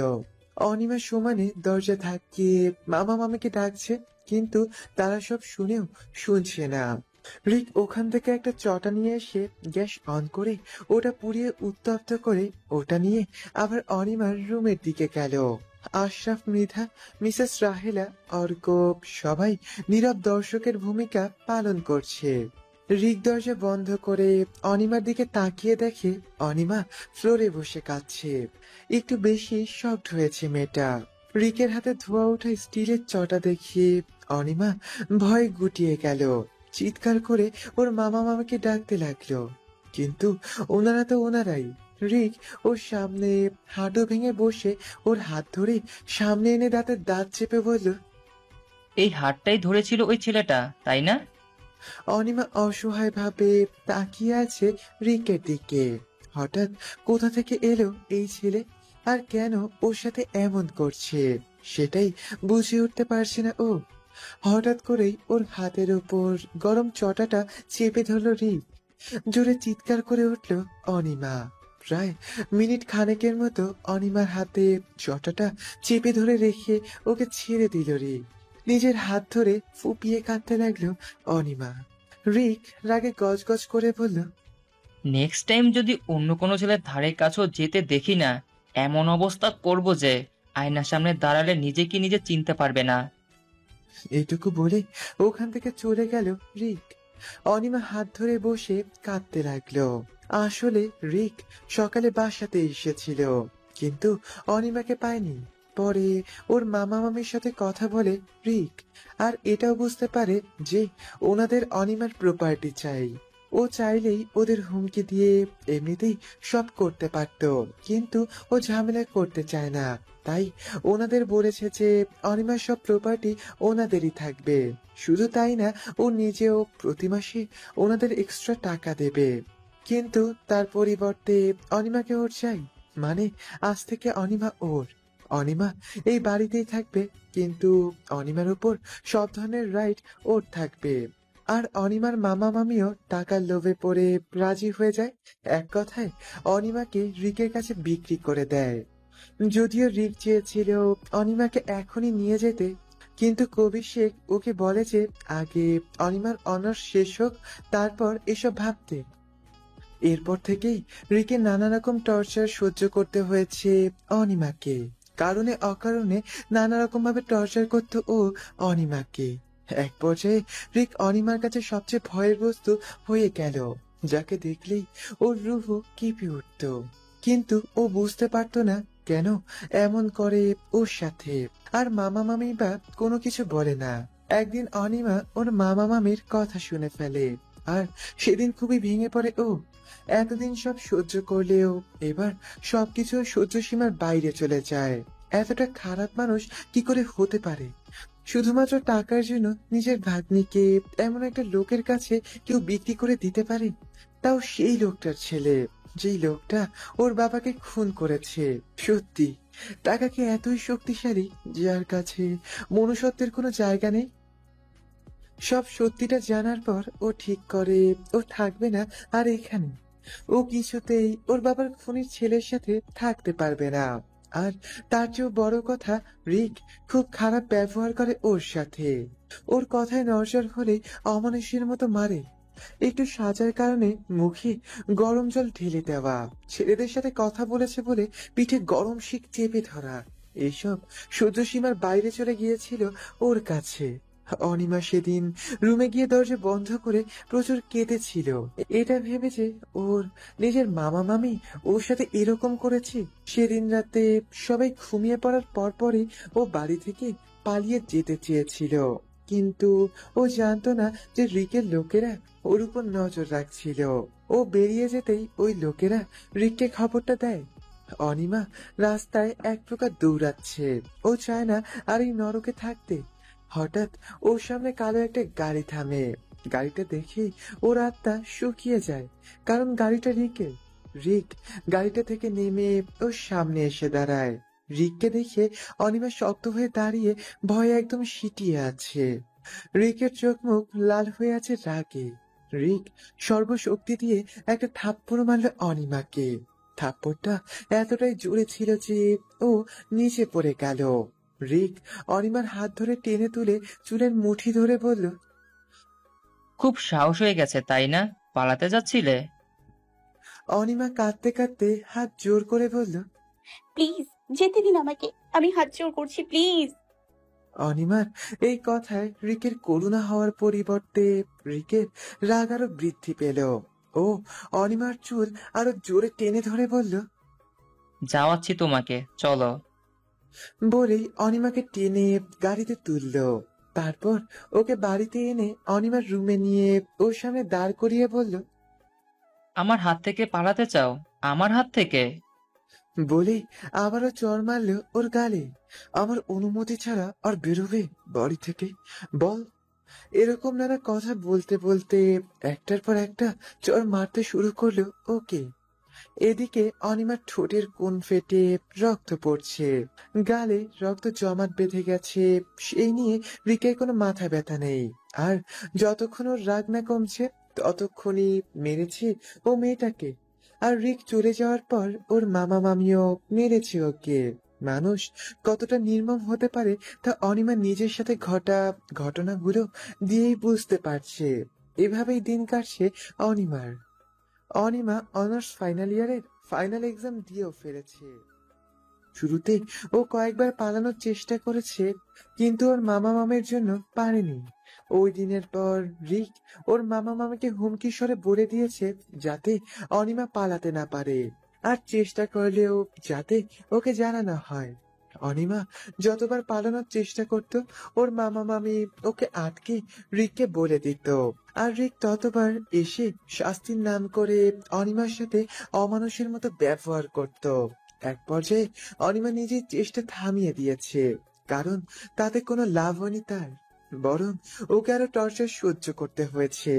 অনিমা সমানে দরজা ধাক্কিয়ে মামা মামিকে ডাকছে, কিন্তু তারা সব শুনেও শুনছে না। রিক ওখান থেকে একটা চটা নিয়ে এসে গ্যাস অন করে ওটা পুড়িয়ে উত্তপ্ত করে ওটা নিয়ে আবার অনিমার রুমের দিকে গেল। আশরাফ, মৃধা, মিসেস রাহেলা, অর্ক সবাই নীরব দর্শকের ভূমিকা পালন করছে। রিক দরজা বন্ধ করে অনিমার দিকে তাকিয়ে দেখে অনিমা ফ্লোরে বসে কাঁদছে। একটু বেশি শকড হয়েছে মেয়েটা। রিকের হাতে ধোয়া ওঠা স্টিলের চটা দেখিয়ে অনিমা ভয় গুটিয়ে গেল। চিৎকার করে ওর মামা মামাকে ডাকতে লাগলো, কিন্তু ওনারা তো ওনারাই। রিক ওর সামনে হাঁটু ভেঙে বসে ওর হাত ধরে সামনে এনে দাঁতের দাঁত চেপে বলল, এই হাতটাই ধরেছিল ওই ছেলেটা, তাই না? অনিমা অসহায় ভাবে তাকিয়ে আছে রিকের দিকে। হঠাৎ কোথা থেকে এলো এই ছেলে, আর কেন ওর সাথে এমন করছে সেটাই বুঝে উঠতে পারছে না ও। হঠাৎ করেই ওর হাতের ওপর গরম চটাটা চেপে ধরল রিক। জোরে চিৎকার করে উঠল অনিমা। প্রায় মিনিট খানেকের মতো অনিমার হাতে চটাটা চেপে ধরে রেখে ওকে ছেড়ে দিল রিক। নিজের হাত ধরে ফুপিয়ে কাঁদতে লাগলো অনিমা। রিক রাগে গজগজ করে বলল, নেক্সট টাইম যদি অন্য কোনো ছেলের ধারে কাছেও যেতে দেখি না, এমন অবস্থা করব যে আয়নার সামনে দাঁড়ালে নিজেকে নিজে চিনতে পারবে না। এইটুকু বলে ওখান থেকে চলে গেল রিক। অনিমা হাত ধরে বসে কাঁদতে লাগলো। আসলে রিক সকালে বাসাতে এসেছিল, কিন্তু অনিমাকে পায়নি। পরে ওর মামা মামির সাথে কথা বলে রিক, আর এটাও বুঝতে পারে যে ওনাদের অনিমার প্রপার্টি চাই। ও চাইলেই ওদের হুমকি দিয়ে এমনিতেই সব করতে পারত, কিন্তু ও ঝামেলা করতে চায় না। তাই ওনাদের বলেছে যে অনিমার সব প্রপার্টি ওনাদেরই থাকবে। শুধু তাই না, ও নিজেও প্রতি মাসে ওনাদের এক্সট্রা টাকা দেবে। কিন্তু তার পরিবর্তে অনিমাকে ওর চাই, মানে আজ থেকে অনিমা ওর। অনিমা এই বাড়িতেই থাকবে, কিন্তু অনিমার উপর সব ধরনের রাইট ওর থাকবে। আর অনিমার মামা মামিও টাকার লোভে পড়ে রাজি হয়ে যায়। এক কথায় অনিমাকে রিকের কাছে বিক্রি করে দেয়। যদিও রিক চেয়েছিল অনিমাকে এখনই নিয়ে যেতে, কিন্তু কবির শেখ ওকে বলে যে আগে অনিমার অনার্স শেষ হোক, তারপর এসব ভাবতে। এরপর থেকেই রিকে নানা রকম টর্চার সহ্য করতে হয়েছে অনিমাকে। কারণে অকারণে নানা রকম ভাবে টর্চার করত ও অনিমাকে। এক পর্যায়ে রিক অনিমার কাছে সবচেয়ে ভয়ের বস্তু হয়ে গেল, যাকে দেখলেই ওর রুহ কেঁপে উঠত। কিন্তু ও বুঝতে পারতো না কেন এমন করে ওর সাথে। আর মামা মামি বা কোনো কিছু বলে না। একদিন অনিমা ওর মামা মামির কথা শুনে ফেলে, আর সেদিন খুবই ভেঙে পড়ে ও। এতদিন সব সহ্য করলেও এবার সবকিছু সহ্য সীমার বাইরে চলে যায়। এতটা খারাপ মানুষ কি করে হতে পারে? শুধুমাত্র টাকার জন্য নিজের ভাগ্নিকে এমন একটা লোকের কাছে কেউ বিক্রি করে দিতে পারে, তাও সেই লোকটার ছেলে, যেই লোকটা ওর বাবাকে খুন করেছে। সত্যি টাকা কি এতই শক্তিশালী, যার কাছে মনুষ্যত্বের কোনো জায়গা নেই? সব সত্যিটা জানার পর ও ঠিক করে ও থাকবে না আর এখানে। ও কিছুতেই ওর বাবার খুনির ছেলের সাথে থাকতে পারবে না। আর তার চেয়েও বড় কথা, রিক খুব খারাপ ব্যবহার করে ওর সাথে। ওর কথায় নড়চড় হলে অমানুষের মতো মারে। একটু সাজার কারণে মুখে গরম জল ঢেলে দেওয়া, ছেলেদের সাথে কথা বলেছে বলে পিঠে গরম শিক চেপে ধরা, এসব সহ্য সীমার বাইরে চলে গিয়েছিল ওর কাছে। অনিমা সেদিন রুমে গিয়ে দরজা বন্ধ করে প্রচুর কেঁদেছিল। এটা ভেবেছে ওর নিজের মামা মামি ওর সাথে এরকম করেছে। সেদিন রাতে সবাই ঘুমিয়ে পড়ার পরপরই ও বাড়ি থেকে পালিয়ে যেতে চেয়েছিল, কিন্তু ও জানতো না যে রিকের লোকেরা ওর উপর নজর রাখছিল। ও বেরিয়ে যেতেই ওই লোকেরা রিককে খবরটা দেয়। অনিমা রাস্তায় এক প্রকার দৌড়াচ্ছে, ও চায় না আর এই নরকে থাকতে। হঠাৎ ওর সামনে কালো একটা গাড়ি থামে। গাড়িটা দেখে ওর আত্মা শুকিয়ে যায়, কারণ গাড়িটা রিকের। রিক গাড়িটা থেকে নেমে ওর সামনে এসে দাঁড়ায়। রিককে দেখে অনিমা শক্ত হয়ে দাঁড়িয়ে ভয়ে একদম সিটিয়ে আছে। রিকের চোখ মুখ লাল হয়ে আছে রাগে। রিক সর্বশক্তি দিয়ে একটা থাপ্পড় মারল অনিমাকে। থাপ্পড়টা এতটাই জোরে ছিল যে ও নিচে পড়ে গেল। রিক অনিমার হাত ধরে টেনে তুলে চুলের মুঠি ধরে বলল, খুব সাহস হয়ে গেছে তাই না? পালাতে যাচ্ছিলে? অনিমা কাঁদতে কাঁদতে হাত জোর করে বলল, প্লিজ যেতে দিন আমাকে, আমি হাত জোড় করছি প্লিজ। অনিমার এই কথায় রিকের করুণা হওয়ার পরিবর্তে রিকের রাগ আরো বৃদ্ধি পেল। ও অনিমার চুল আরো জোরে টেনে ধরে বলল, যাওয়াচ্ছি তোমাকে, চলো। বলেই অনিমাকে টেনে গাড়িতে তুলল। তারপর ওকে বাড়িতে এনে অনিমার রুমে নিয়ে ওর সামনে দাঁড় করিয়ে বলল, আমার হাত থেকে পালাতে চাও? আমার হাত থেকে? বলেই আবারও চড় মারল ওর গালে। আমার অনুমতি ছাড়া আর বেরোবে বাড়ি থেকে? বল। এরকম নানা কথা বলতে বলতে একটার পর একটা চড় মারতে শুরু করলো ওকে। এদিকে অনিমার ঠোঁটের কোণ ফেটে রক্ত পড়ছে, গালে রক্ত জমাট বেঁধে গেছে। সেই নিয়ে রিকের কোনো মাথা ব্যথা নেই। আর যতক্ষণ ওর রাগ না কমছে ততক্ষণই মেরেছে ও মেয়েটাকে। আর রিক চলে যাওয়ার পর ওর মামা মামিও মেরেছে ওকে। মানুষ কতটা নির্মম হতে পারে তা অনিমা নিজের সাথে ঘটা ঘটনাগুলো দিয়েই বুঝতে পারছে। এভাবেই দিন কাটছে অনিমার। অনিমা অনার্স ফাইনাল ইয়ারের ফাইনাল এক্সাম দিয়েও ফেলেছে। শুরুতে ও কয়েকবার পালানোর চেষ্টা করেছে, কিন্তু ওর মামা মামের জন্য পারেনি। ওই দিনের পর রিক ওর মামা মামাকে হুমকি স্বরে বলে দিয়েছে যাতে অনিমা পালাতে না পারে, আর চেষ্টা করলেও যাতে ওকে জানানো হয়। অনিমা যতবার পালানোর চেষ্টা করত ওর মামা মামি ওকে আটকে রিককে বলে দিত, আর রিক ততবার এসে শাস্তির নাম করে অনিমার সাথে অমানুষের মতো ব্যবহার করত। এক পর্যায়ে অনিমা নিজের চেষ্টা থামিয়ে দিয়েছে, কারণ তাতে কোনো লাভ হয়নি তার, বরং ওকে আরো টর্চার সহ্য করতে হয়েছে।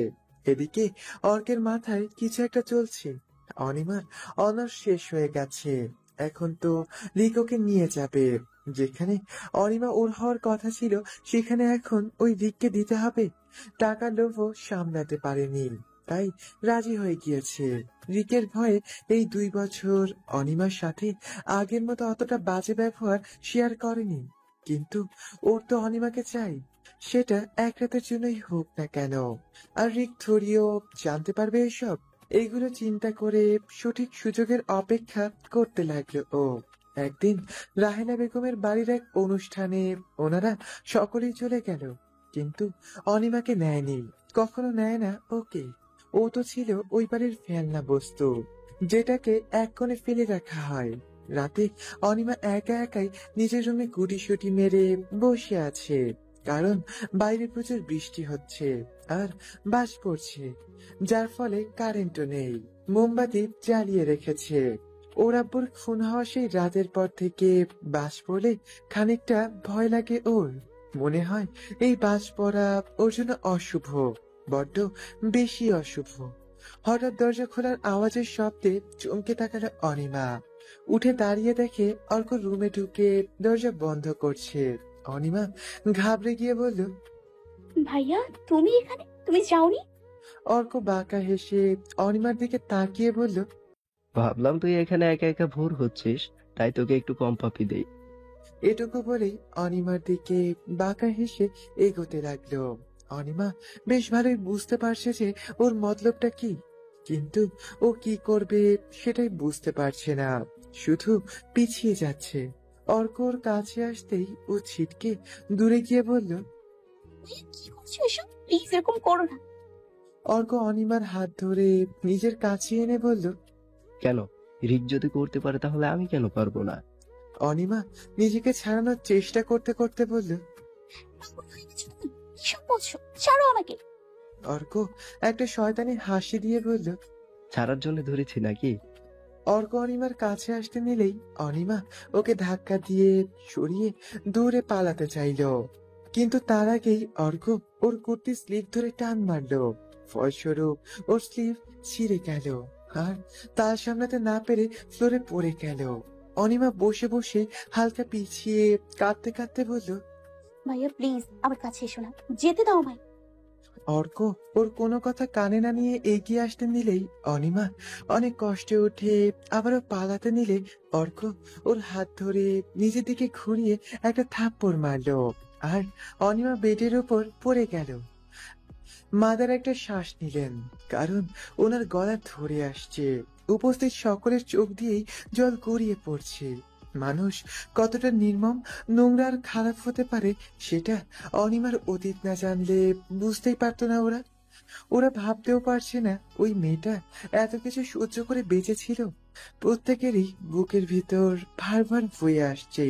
এদিকে অর্কের মাথায় কিছু একটা চলছে। অনিমার অনার্স শেষ হয়ে গেছে, এখন তো রিক ওকে নিয়ে যাবে। যেখানে অনিমা ওর হওয়ার কথা ছিল সেখানে এখন ওই রিককে দিতে হবে। টাকার লোভও সামলাতে পারেনি, তাই রাজি হয়ে গিয়েছে। রিকের ভয়ে এই 2 বছর অনিমার সাথে আগের মতো অতটা বাজে ব্যবহার শেয়ার করেনি। কিন্তু ওর তো অনিমাকে চাই, সেটা এক রাতের জন্যই হোক না কেন। আর রিক থরিও জানতে পারবে এসব। এইগুলো চিন্তা করে সঠিক সুযোগের অপেক্ষা করতে লাগলো ও। একদিন রাহেলা বেগমের বাড়ির এক অনুষ্ঠানে ওনারা সকলেই চলে গেল, কিন্তু অনিমাকে নেয়নি, কখনো নেয় না ওকে। ও তো ছিল ওই বাড়ির ফেলনা বস্তু, যেটাকে এক কোণে ফেলে রাখা হয়। রাতে অনিমা একা একাই নিজের রুমে গুটিসুটি মেরে বসে আছে, কারণ বাইরে প্রচুর বৃষ্টি হচ্ছে আর বাজ পড়ছে, যার ফলে কারেন্টও নেই। মোমবাতি জ্বালিয়ে রেখেছে। ওর আব্বুর খুন হওয়া সেই রাতের পর থেকে বাজ পড়লে খানিকটা ভয় লাগে ওর। মনে হয় এই বাজ পড়া ওর জন্য অশুভ, বড্ড বেশি অশুভ। হঠাৎ দরজা খোলার আওয়াজের শব্দে চমকে তাকালো অনিমা। উঠে দাঁড়িয়ে দেখে অর্ক রুমে ঢুকে দরজা বন্ধ করছে। অনিমা ঘাবড়ে গিয়ে বলল, ভাইয়া তুমি এখানে, তুমি যাওনি? অর্ক বাঁকা হেসে অনিমার দিকে তাকিয়ে বলল, ভাবলাম তুই এখানে একা একা ভোর হচ্ছিস, তাই তোকে একটু কম পাপি দেই। এটুকু বলেই অনিমার দিকে বাঁকা হেসে এগোতে লাগলো। অনিমা বেশ ভালোই বুঝতে পারছে যে ওর মতলবটা কি, কিন্তু ও কি করবে সেটাই বুঝতে পারছে না, শুধু পিছিয়ে যাচ্ছে। অর্ক ওর কাছে আসতেই ও ছিটকে দূরে গিয়ে বলল, কি করছো এসব? প্লিজ এরকম করো না। অর্ক অনিমার হাত ধরে নিজের কাছে এনে বলল, কেন? রিক যদি করতে পারে তাহলে আমি কেন পারবো না? অনিমা নিজেকে ছাড়ানোর চেষ্টা করতে করতে বলল, কিসব বলছো? ছাড়ো আমাকে। অর্ক একটা শয়তানি হাসি দিয়ে বলল, ছাড়ার জন্য ধরেছি নাকি? অর্ক অনিমার কাছে আসতে নিলেই অনিমা ওকে ধাক্কা দিয়ে সরিয়ে দূরে পালাতে চাইল, কিন্তু তার আগেই অর্ক ওর কুর্তির স্লিভ ধরে টান মারলো। ফলস্বরূপ ওর স্লিভ ছিঁড়ে গেল আর তার সামলাতে না পেরে ফ্লোরে পড়ে গেল। অনিমা বসে বসে হালকা পিছিয়ে কাঁদতে কাঁদতে বলল, ভাইয়া প্লিজ আমার কাছে এসো না, যেতে দাও আমায়। অর্ক ওর কোনো কথা কানে না নিয়ে এগিয়ে আসতে নিলেই অনিমা অনেক কষ্টে উঠে আবারও পালাতে নিলে অর্ক ওর হাত ধরে নিজের দিকে ঘুরিয়ে একটা থাপ্পড় মারলো আর অনিমা বেডের উপর পড়ে গেল। মাদার একটা শ্বাস নিলেন, কারণ ওনার গলা ধরে আসছে। উপস্থিত সকলের চোখ দিয়েই জল গড়িয়ে পড়ছে। মানুষ কতটা নির্মম, নোংরা আর খারাপ হতে পারে সেটা অনিমার অতীত না জানলে বুঝতেই পারতো না ওরা। ওরা ভাবতেও পারছে না ওই মেয়েটা এত কিছু সহ্য করে বেঁচেছিল। প্রত্যেকেরই বুকের ভিতর ভার ভার বয়ে আসছে,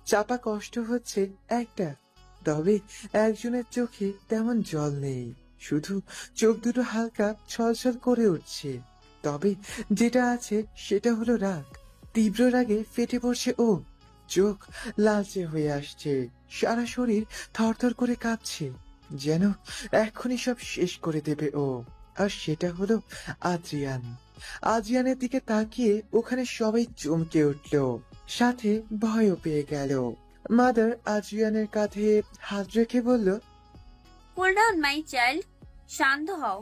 চাপা কষ্ট হচ্ছে একটা। তবে একজনের চোখে তেমন জল নেই, শুধু চোখ দুটো হালকা ছলছল করে উঠছে। তবে যেটা আছে সেটা হলো রাগ। তীব্র রাগে ফেটে পড়ছে ও, চোখ লালচে হয়ে আসছে, সারা শরীর থরথর করে কাঁপছে, যেন এক্ষুনি সব শেষ করে দেবে ও। আর সেটা হলো আদ্রিয়ান। আদ্রিয়ানের দিকে তাকিয়ে ওখানে সবাই চমকে উঠল, সাথে ভয়ও পেয়ে গেল। মাদার আদ্রিয়ানের কাঁধে হাত রেখে বলল, কুল ডাউন মাই চাইল্ড, শান্ত হও।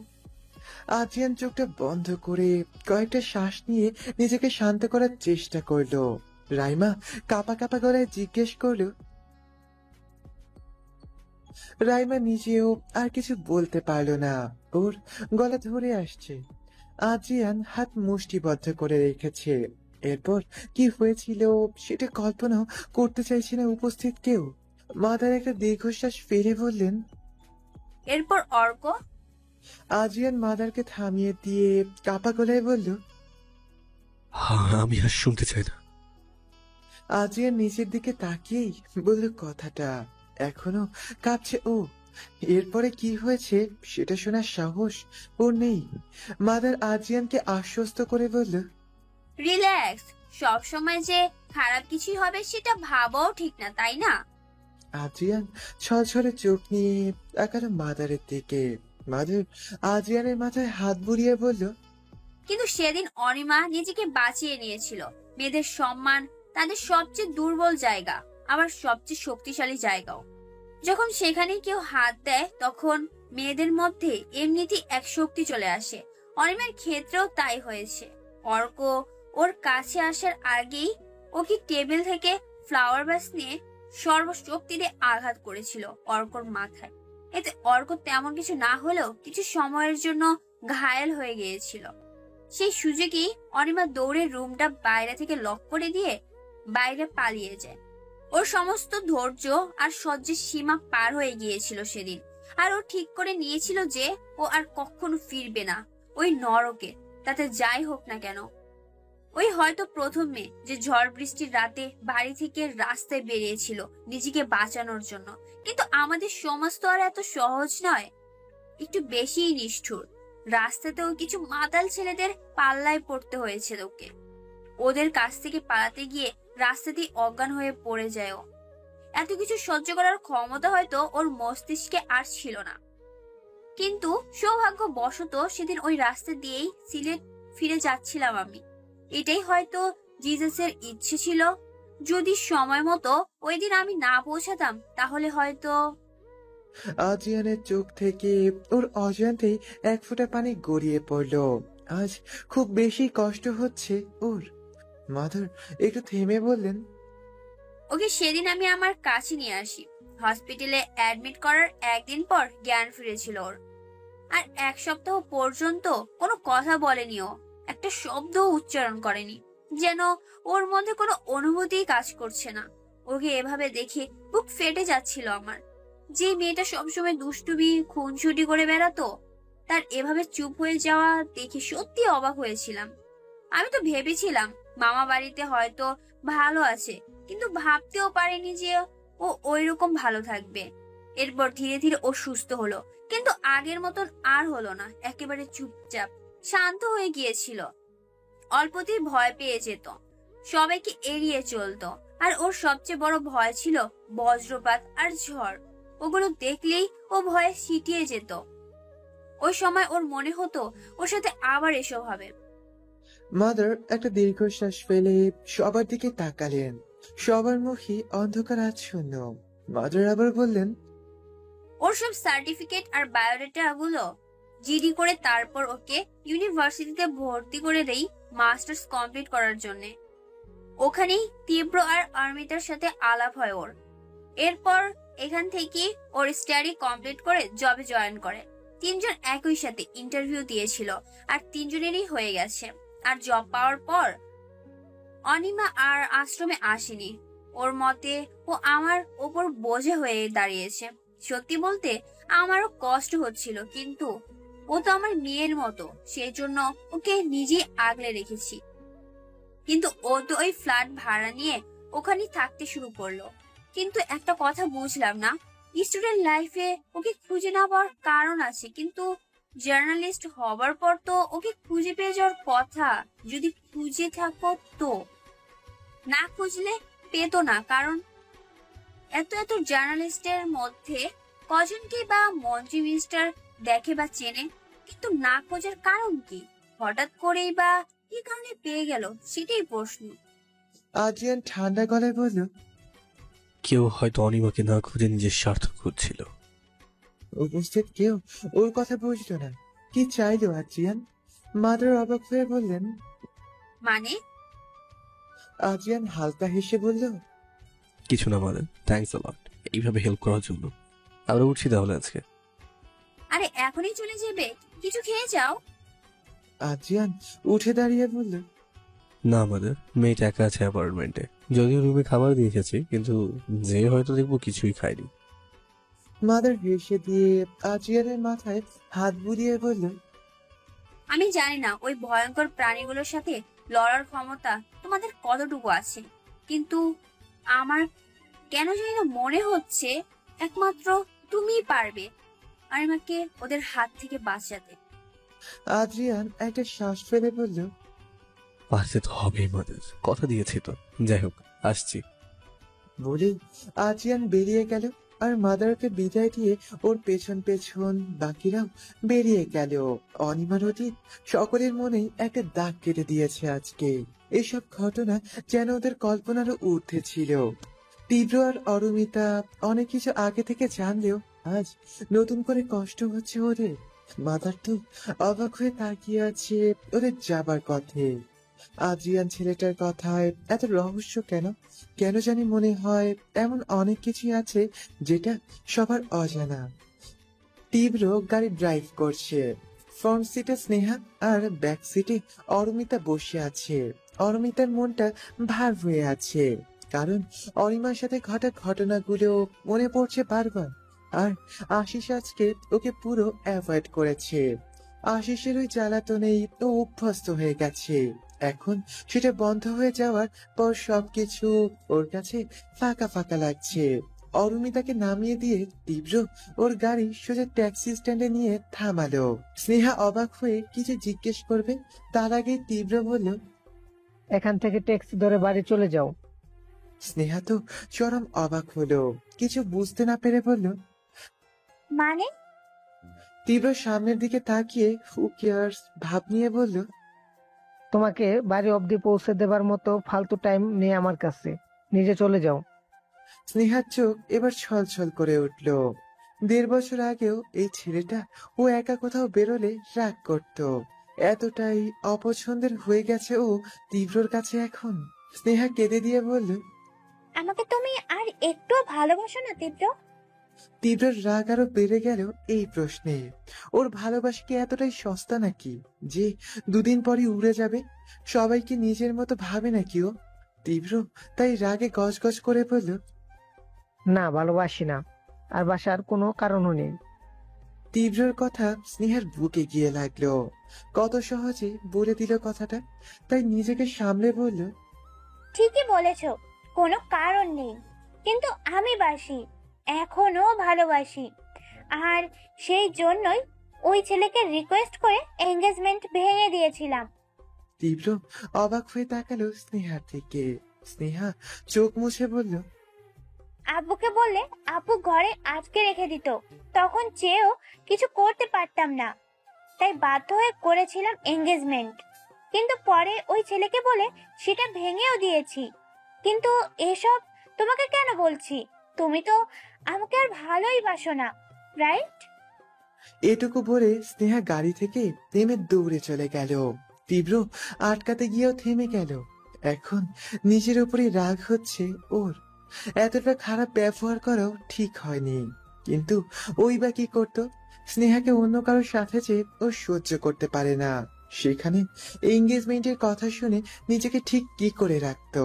আদ্রিয়ান চোখটা বন্ধ করে কয়েকটা শ্বাস নিয়ে নিজেকে শান্ত করার চেষ্টা করলো। রাইমা কাপা কাপা গলায় জিজ্ঞেস করলো। রাইমা নিজেও আর কিছু বলতে পারলো না, ওর গলা ধরে আসছে। আদ্রিয়ান হাত মুষ্টিবদ্ধ করে রেখেছে। এরপর কি হয়েছিল সেটা কল্পনাও করতে চাইছে না উপস্থিত কেউ। মাদার একটা দীর্ঘশ্বাস ফেলে বললেন, এরপর অর্ক। আদ্রিয়ান মাদারকে থামিয়ে দিয়ে কাপা গলায় বলল, আমি আর শুনতে চাই না। আদ্রিয়ান নিচের দিকে তাকিয়েই বলল কথাটা, এখনো কাঁপছে ও। এরপরে কি হয়েছে সেটা শোনার সাহস ওর নেই। মাদার আদ্রিয়ানকে আশ্বস্ত করে বলল, রিল্যাক্স, সব সময় যে খারাপ কিছুই হবে সেটা ভাবাও ঠিক না, তাই না? আদ্রিয়ান ছলছলে চোখ নিয়ে তাকালো মাদারের দিকে। মাদার আদ্রিয়ানের মাথায় হাত বুলিয়ে বলল, কিন্তু সেদিন অনিমা নিজেকে বাঁচিয়ে নিয়েছিল। মেয়েদের সম্মান তাদের সবচেয়ে দুর্বল জায়গা, আবার সবচেয়ে শক্তিশালী জায়গাও। যখন সেখানে কেউ হাত দেয় তখন মেয়েদের মধ্যে এমনিতেই এক শক্তি চলে আসে। অনিমার ক্ষেত্রেও তাই হয়েছে। অর্ক ওর কাছে আসার আগেই ওকে টেবিল থেকে ফ্লাওয়ার ভাস নিয়ে সর্বশক্তি দিয়ে আঘাত করেছিল অর্কর মাথায়। এতে অর্ক তেমন কিছু না হলেও কিছু সময়ের জন্য ঘায়েল হয়ে গিয়েছিল। সেই সুযোগেই অনিমা দৌড়ে রুমটা বাইরে থেকে লক করে দিয়ে বাইরে পালিয়ে যায়। ওর সমস্ত ধৈর্য আর সহ্যের সীমা পার হয়ে গিয়েছিল সেদিন। আর ও ঠিক করে নিয়েছিল যে ও আর কখনো ফিরবে না ওই নরকে, তাতে যাই হোক না কেন। ওই হয়তো প্রথম মেয়ে যে ঝড় বৃষ্টির রাতে বাড়ি থেকে রাস্তায় বেরিয়েছিল নিজেকে বাঁচানোর জন্য। কিন্তু আমাদের সমাজ তো আর এত সহজ নয়, একটু বেশিই নিষ্ঠুর। রাস্তাতেও কিছু মাতাল ছেলেদের পাল্লায় পড়তে হয়েছে ওকে। ওদের কাছ থেকে পালাতে গিয়ে রাস্তাতেই অজ্ঞান হয়ে পড়ে যায় ও। এত কিছু সহ্য করার ক্ষমতা হয়তো ওর মস্তিষ্কে আর ছিল না। কিন্তু সৌভাগ্যবশত সেদিন ওই রাস্তা দিয়েই সিলেট ফিরে যাচ্ছিলাম আমি। এটাই হয়তো জিজাসের ইচ্ছে ছিল। যদি সময় মতো ওই দিন আমি না পৌঁছাতাম তাহলে হয়তো। আদ্রিয়ানের চোখ থেকে ওর অজান্তেই এক ফোঁটা পানি গড়িয়ে পড়ল। আজ খুব বেশি কষ্ট হচ্ছে ওর। মাদার একটু থেমে বললেন, ওকে সেদিন আমি আমার কাছে নিয়ে আসি। হসপিটালে অ্যাডমিট করার একদিন পর জ্ঞান ফিরেছিল ওর। আর এক সপ্তাহ পর্যন্ত কোনো কথা বলেনি ও, একটা শব্দও উচ্চারণ করেনি, যেন ওর মধ্যে কোনো অনুভূতি কাজ করছে না। ওকে এভাবে দেখে বুক ফেটে যাচ্ছিল আমার। যে মেয়েটা সবসময় দুষ্টুমি খুনসুটি করে বেড়াতো, তার এভাবে চুপ হয়ে যাওয়া দেখে সত্যি অবাক হয়েছিলাম। আমি তো ভেবেছিলাম মামা বাড়িতে হয়তো ভালো আছে, কিন্তু ভাবতেও পারিনি যে ও ওইরকম ভালো থাকবে। এরপর ধীরে ধীরে ও সুস্থ হলো, কিন্তু আগের মতন আর হলো না। একেবারে চুপচাপ শান্ত হয়ে গিয়েছিল। অল্পতেই ভয় পেয়ে যেত, সবাইকে এড়িয়ে চলতো। আর ওর সবচেয়ে বড় ভয় ছিল বজ্রপাত আর ঝড়। ওগুলো দেখলেই ও ভয়ে সিটিয়ে যেত। ওই সময় ওর মনে হতো ওর সাথে আবার এসব হবে। মাদার একটা দীর্ঘশ্বাস ফেলে সবার দিকে তাকালেন। সবার মুখে অন্ধকার আচ্ছন্ন। মাদার আবার বললেন, ওর সব সার্টিফিকেট আর বায়োডাটা গুলো জিডি করে তারপর ওকে ইউনিভার্সিটিতে ভর্তি করে দেই মাস্টার্স কমপ্লিট করার জন্য। ওখানেই তীব্র আর অর্মিতার সাথে আলাপ হয় ওর। এরপর এখান থেকে ওর স্টাডি কমপ্লিট করে জবে জয়েন করে। 3 জন একই সাথে ইন্টারভিউ দিয়েছিল আর 3 জনেরই হয়ে গেছে। আর জব পাওয়ার পর অনিমা আর আশ্রমে আসেনি। ওর মতে ও আমার ওপর বোঝা হয়ে দাঁড়িয়েছে। সত্যি বলতে আমারও কষ্ট হচ্ছিল, কিন্তু ও তো আমার মেয়ের মতো, সেই জন্য ওকে নিজেই আগলে রেখেছি। কিন্তু ও তো ওই ফ্ল্যাট ভাড়া নিয়ে ওখানে থাকতে শুরু করলো। কিন্তু একটা কথা বুঝলাম না, স্টুডেন্ট লাইফে ওকে খুঁজে না পাওয়ার কারণ আছে, কিন্তু জার্নালিস্ট হবার পর তো ওকে খুঁজে পেয়ে যাওয়ার কথা। যদি খুঁজে থাকো তো, না খুঁজলে পেতো না। কারণ এত এত জার্নালিস্টের মধ্যে কজনকে বা মন্ত্রী মিনিস্টার দেখে বা চেনে, কিন্তু না খোঁজার কারণ কি? হঠাৎ করেই বা কি কারণে পেয়ে গেল, সেটাই প্রশ্ন। আদ্রিয়ান ঠান্ডা গলায় বলল, কেউ হয়তো অনিমাকে না খুঁজে নিজের স্বার্থ খুঁজছিল। উপস্থিত কেউ ওর কথা বুঝলো না। কি চাইলো আদ্রিয়ান? মাদার অবাক হয়ে বললেন, মানে? আদ্রিয়ান হালকা হেসে বলল, কিছু না মাদার, থ্যাঙ্কস আ লট এইভাবে হেল্প করার জন্য। আমরা উঠছি তাহলে আজকে। আরে এখনই চলে যাবে? কিছু খেয়ে যাও। আদ্রিয়ান উঠে দাঁড়িয়ে বলল, না মাদার, মেয়েটা একা আছে অ্যাপার্টমেন্টে। যদিও রুমে খাবার দিয়ে এসেছি, কিন্তু যে হয়তো দেখবো কিছুই খায়নি। মাদার হেসে দিয়ে আদ্রিয়ানের মাথায় হাত বুলিয়ে বলল, আমি জানি না ওই ভয়ঙ্কর প্রাণীগুলোর সাথে লড়ার ক্ষমতা তোমাদের কতটুকু আছে, কিন্তু আমার কেন জানি না মনে হচ্ছে একমাত্র তুমিই পারবে অনিমাকে ওদের হাত থেকে বাঁচাতে। আদ্রিয়ান একটা শ্বাস ফেলে বলল, পারতে তো হবেই মাদার, কথা দিয়েছি তো। যাই হোক, আসছি। বলে আদ্রিয়ান বেরিয়ে গেল। আর মাদারকে বিদায় দিয়ে ওর পেছন পেছন বাকিরাও বেরিয়ে গেল। অনিমার অতীত সকলের মনেই একটা দাগ কেটে দিয়েছে আজকে। এসব ঘটনা যেন ওদের কল্পনারও ঊর্ধ্বে ছিল। তীব্র আর অরুমিতা অনেক কিছু আগে থেকে জানলেও আজ নতুন করে কষ্ট হচ্ছে ওদের। মাদার তো অবাক হয়ে তাকিয়ে আছে ওদের যাবার পথে। আদ্রিয়ান ছেলেটার কথায় এত রহস্য কেন? কেন জানি মনে হয় এমন অনেক কিছুই আছে যেটা সবার অজানা। তীব্র গাড়ি ড্রাইভ করছে। ফ্রন্ট সিটে স্নেহা আর ব্যাক সিটে অরুমিতা বসে আছে। অরুমিতার মনটা ভার হয়ে আছে, কারণ অনিমার সাথে ঘটা ঘটনাগুলো মনে পড়ছে বারবার। আর আশিস আজকে ওকে পুরো অ্যাভয়েড করেছে। আশিসের ওই জ্বালাতনেই ও অভ্যস্ত হয়ে গেছে। এখন সেটা বন্ধ হয়ে যাওয়ার পর সবকিছু ওর কাছে ফাঁকা ফাঁকা লাগছে। অরুমিতাকে নামিয়ে দিয়ে তীব্র ওর গাড়ি সোজা ট্যাক্সি স্ট্যান্ডে নিয়ে থামালো। স্নেহা অবাক হয়ে কিছু জিজ্ঞেস করবে, তার আগে তীব্র বলল, এখান থেকে ট্যাক্সি ধরে বাড়ি চলে যাও। স্নেহা তো চরম অবাক হলো, কিছু বুঝতে না পেরে বলল, মানে? তীব্র সামনের দিকে তাকিয়ে হু কেয়ার্স ভাব নিয়ে বলল, তোমাকে বাড়ি অবধি পৌঁছে দেবার মতো ফালতু টাইম নেই আমার কাছে, নিজে চলে যাও। স্নেহার চোখ এবার ছলছল করে উঠল। 1.5 বছর আগেও এই ছেলেটা ও একা কোথাও বেরোলে রাগ করত। এতটাই অপছন্দের হয়ে গেছে ও তীব্রর কাছে এখন। স্নেহা কেঁদে দিয়ে বলল, আমাকে তুমি আর একটু ভালোবাসো না তীব্র? তীব্রর রাগ আরো বেড়ে গেল এই প্রশ্নে। ওর ভালোবাসা কি এতটাই সস্তা নাকি যে 2 দিন পরই উড়ে যাবে? সবাইকে নিজের মতো ভাবে নাকি ও? তীব্র তাই রাগে গজগজ করে বলল, না, ভালোবাসি না, আর বাসার কোনো কারণও নেই। তীব্রর কথা স্নেহার বুকে গিয়ে লাগলো। কত সহজে বলে দিল কথাটা। তাই নিজেকে সামলে বলল, ঠিকই বলেছো, কোনো কারণ নেই, কিন্তু আমি বাসি, এখনো ভালোবাসি। আর সেই জন্যই ওই ছেলেকে রিকোয়েস্ট করে এঙ্গেজমেন্ট ভেঙে দিয়েছিলাম। তীব্র অবাক হয়ে তাকালো স্নেহার দিকে। স্নেহা চোখ মুছে বলল, আব্বুকে বললে আব্বু ঘরে আটকে রেখে দিত, তখন চেয়েও কিছু করতে পারতাম না, তাই বাধ্য হয়ে করেছিলাম এঙ্গেজমেন্ট। কিন্তু পরে ওই ছেলেকে বলে সেটা ভেঙেও দিয়েছি। কিন্তু এসব তোমাকে কেন বলছি? তুমি তো আমাকে আর ভালোই বাসো না। রাইট? এটুকু বলে স্নেহা গাড়ি থেকে নেমে দৌড়ে চলে গেল। তীব্র আটকাতে গিয়েও থেমে গেল। এখন নিজের উপরে রাগ হচ্ছে ওর। এতটা খারাপ ব্যবহার করাও ঠিক হয়নি, কিন্তু ওই বা কি করতো? স্নেহাকে অন্য কারোর সাথে যে ও সহ্য করতে পারে না, সেখানে এঙ্গেজমেন্টের কথা শুনে নিজেকে ঠিক কি করে রাখতো?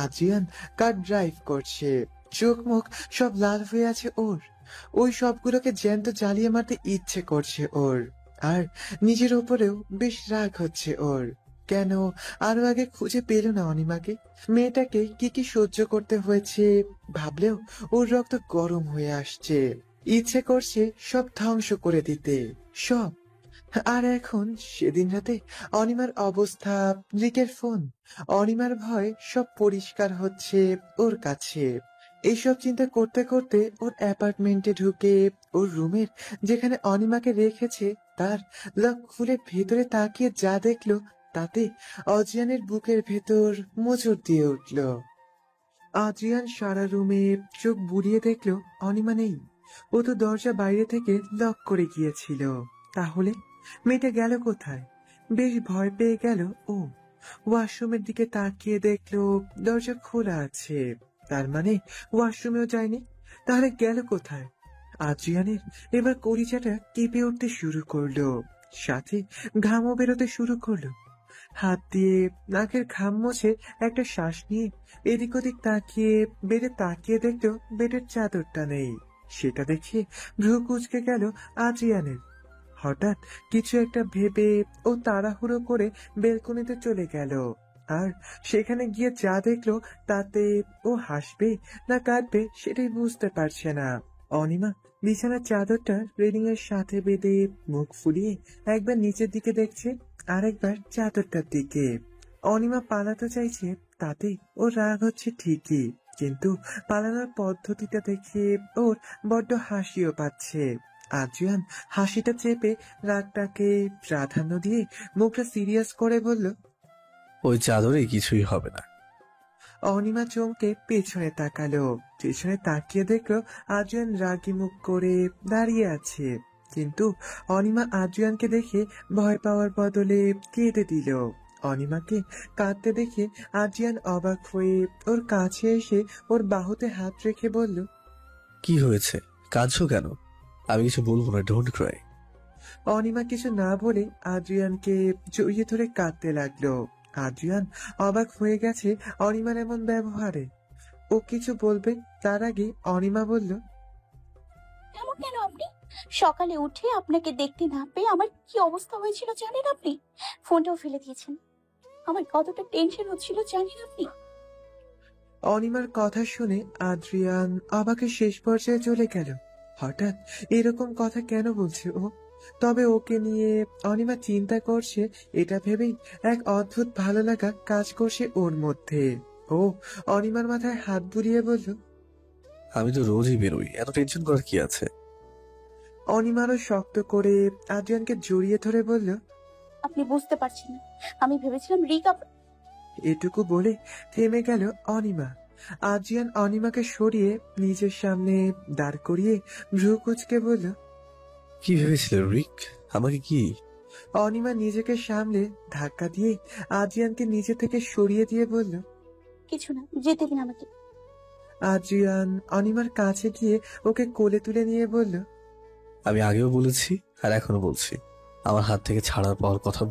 আদ্রিয়ান কার ড্রাইভ করছে, চোখ মুখ সব লাল হয়ে আছে ওর। ওই সবগুলোকে জ্যান্ত জ্বালিয়ে মারতে ইচ্ছে করছে ওর, আর নিজের উপরেও বেশ রাগ হচ্ছে ওর। কেন আরো আগে খুঁজে পেল না অনিমাকে? মেয়েটাকে কি কি সহ্য করতে হয়েছে ভাবলেও ওর রক্ত গরম হয়ে আসছে। ইচ্ছে করছে সব ধ্বংস করে দিতে, সব। আর এখন সেদিন রাতে অনিমার অবস্থা, রিকের ফোন, অনিমার ভয় সব পরিষ্কার হচ্ছে ওর কাছে। এইসব চিন্তা করতে করতে ওর অ্যাপার্টমেন্টে ঢুকে ওর রুমের যেখানে অনিমাকে রেখেছে তার লক খুলে ভেতরে তাকিয়ে যা দেখলো তাতে অজিয়ানের বুকের ভেতর মোচড় দিয়ে উঠল। আদ্রিয়ান সারা রুমে চোখ বুলিয়ে দেখলো অনিমা নেই। ও তো দরজা বাইরে থেকে লক করে গিয়েছিল। তাহলে মেয়েটা গেল কোথায়? বেশ ভয় পেয়ে গেল ও। ওয়াশরুমের দিকে তাকিয়ে দেখলো দরজা খোলা আছে, তার মানে ওয়াশরুমেও যায়নি। তাহলে গেল কোথায়? আদ্রিয়ানের এবার কলিজাটা কেঁপে উঠতে শুরু করলো, সাথে ঘামও বেরোতে শুরু করলো। হাত দিয়ে নাকের ঘাম মুছে একটা শ্বাস নিয়ে এদিক ওদিক তাকিয়ে বেডে তাকিয়ে দেখলো বেডের চাদরটা নেই। সেটা দেখে ভ্রু কুঁচকে গেল আদ্রিয়ানের। হঠাৎ কিছু একটা ভেবে ও তাড়াহুড়ো করে বেলকনিতে চলে গেল, আর সেখানে গিয়ে যা দেখলো তাতে ও হাসবে না কাঁদবে সেটাই বুঝতে পারছে না। অনিমা বিছানার চাদরটা রেলিং এর সাথে বেঁধে মুখ ফুলিয়ে একবার নিচের দিকে দেখছে, আরেকবার চাদরটার দিকে। অনিমা পালাতে চাইছে, তাতে ওর রাগ হচ্ছে ঠিকই, কিন্তু পালানোর পদ্ধতিটা দেখে ওর বড্ড হাসিও পাচ্ছে। আদ্রিয়ান হাসিটা চেপে রাগটাকে প্রাধান্য দিয়ে মুখটা সিরিয়াস করে বলল, ওই চাদরে কিছুই হবে না। অনিমা চমকে পেছনে তাকালো। পেছনে তাকিয়ে দেখলো আদ্রিয়ান রাগি মুখ করে দাঁড়িয়ে আছে, কিন্তু অনিমা আদ্রিয়ানকে দেখে ভয় পাওয়ার বদলে কেঁদে দিল। অনিমাকে কাঁদতে দেখে আদ্রিয়ান অবাক হয়ে ওর কাছে এসে ওর বাহুতে হাত রেখে বলল, কি হয়েছে, কাঁদছো কেন? আমি কিছু বলবো না, ডোন্ট ক্রাই। অনিমা কিছু না বলে আদ্রিয়ানকে জড়িয়ে ধরে কাঁদতে লাগলো। আদ্রিয়ান অবাক হয়ে গেছে অনিমার এমন ব্যবহারে। ও কিছু বলবে তার আগে অনিমা বলল, এমন কেন আপনি? সকালে উঠে আপনাকে দেখতে না পেয়ে আমার কি অবস্থা হয়েছিল জানেন আপনি? ফোনটাও ফেলে দিয়েছেন। আমার কতটা টেনশন হচ্ছিল জানেন আপনি? অনিমার কথা শুনে আদ্রিয়ান অবাকের শেষ পর্যায়ে চলে গেল। হঠাৎ এরকম কথা কেন বলছে ও? তবে ওকে নিয়ে অনিমা চিন্তা করছে এটা ভেবেই এক অদ্ভুত ভালো লাগা কাজ করছে ওর মধ্যে। ও অনিমার মাথায় হাত বুলিয়ে বলল, আমি তো রোজই বেরোই, এত টেনশন করার কি আছে? অনিমারও শক্ত করে আদ্রিয়ানকে জড়িয়ে ধরে বলল, আপনি বুঝতে পারছেন না, আমি ভেবেছিলাম রিকা। এটুকু বলে থেমে গেল অনিমা। আদ্রিয়ান অনিমাকে সরিয়ে নিজের সামনে দাঁড় করিয়ে ভ্রু কুঁচকে বলল, কি ভেবেছিলে রিক? আমাকে কি? অনিমা নিজেকে সামলে ধাক্কা দিয়ে আদ্রিয়ানকে নিজে থেকে সরিয়ে দিয়ে বলল, কিছু না, যেতে দিন আমাকে। আদ্রিয়ান অনিমার কাছে গিয়ে ওকে কোলে তুলে নিয়ে বলল, আমি আগেও বলেছি আর এখনো বলছি, আমার হাত থেকে ছাড়ার পাওয়ার কথা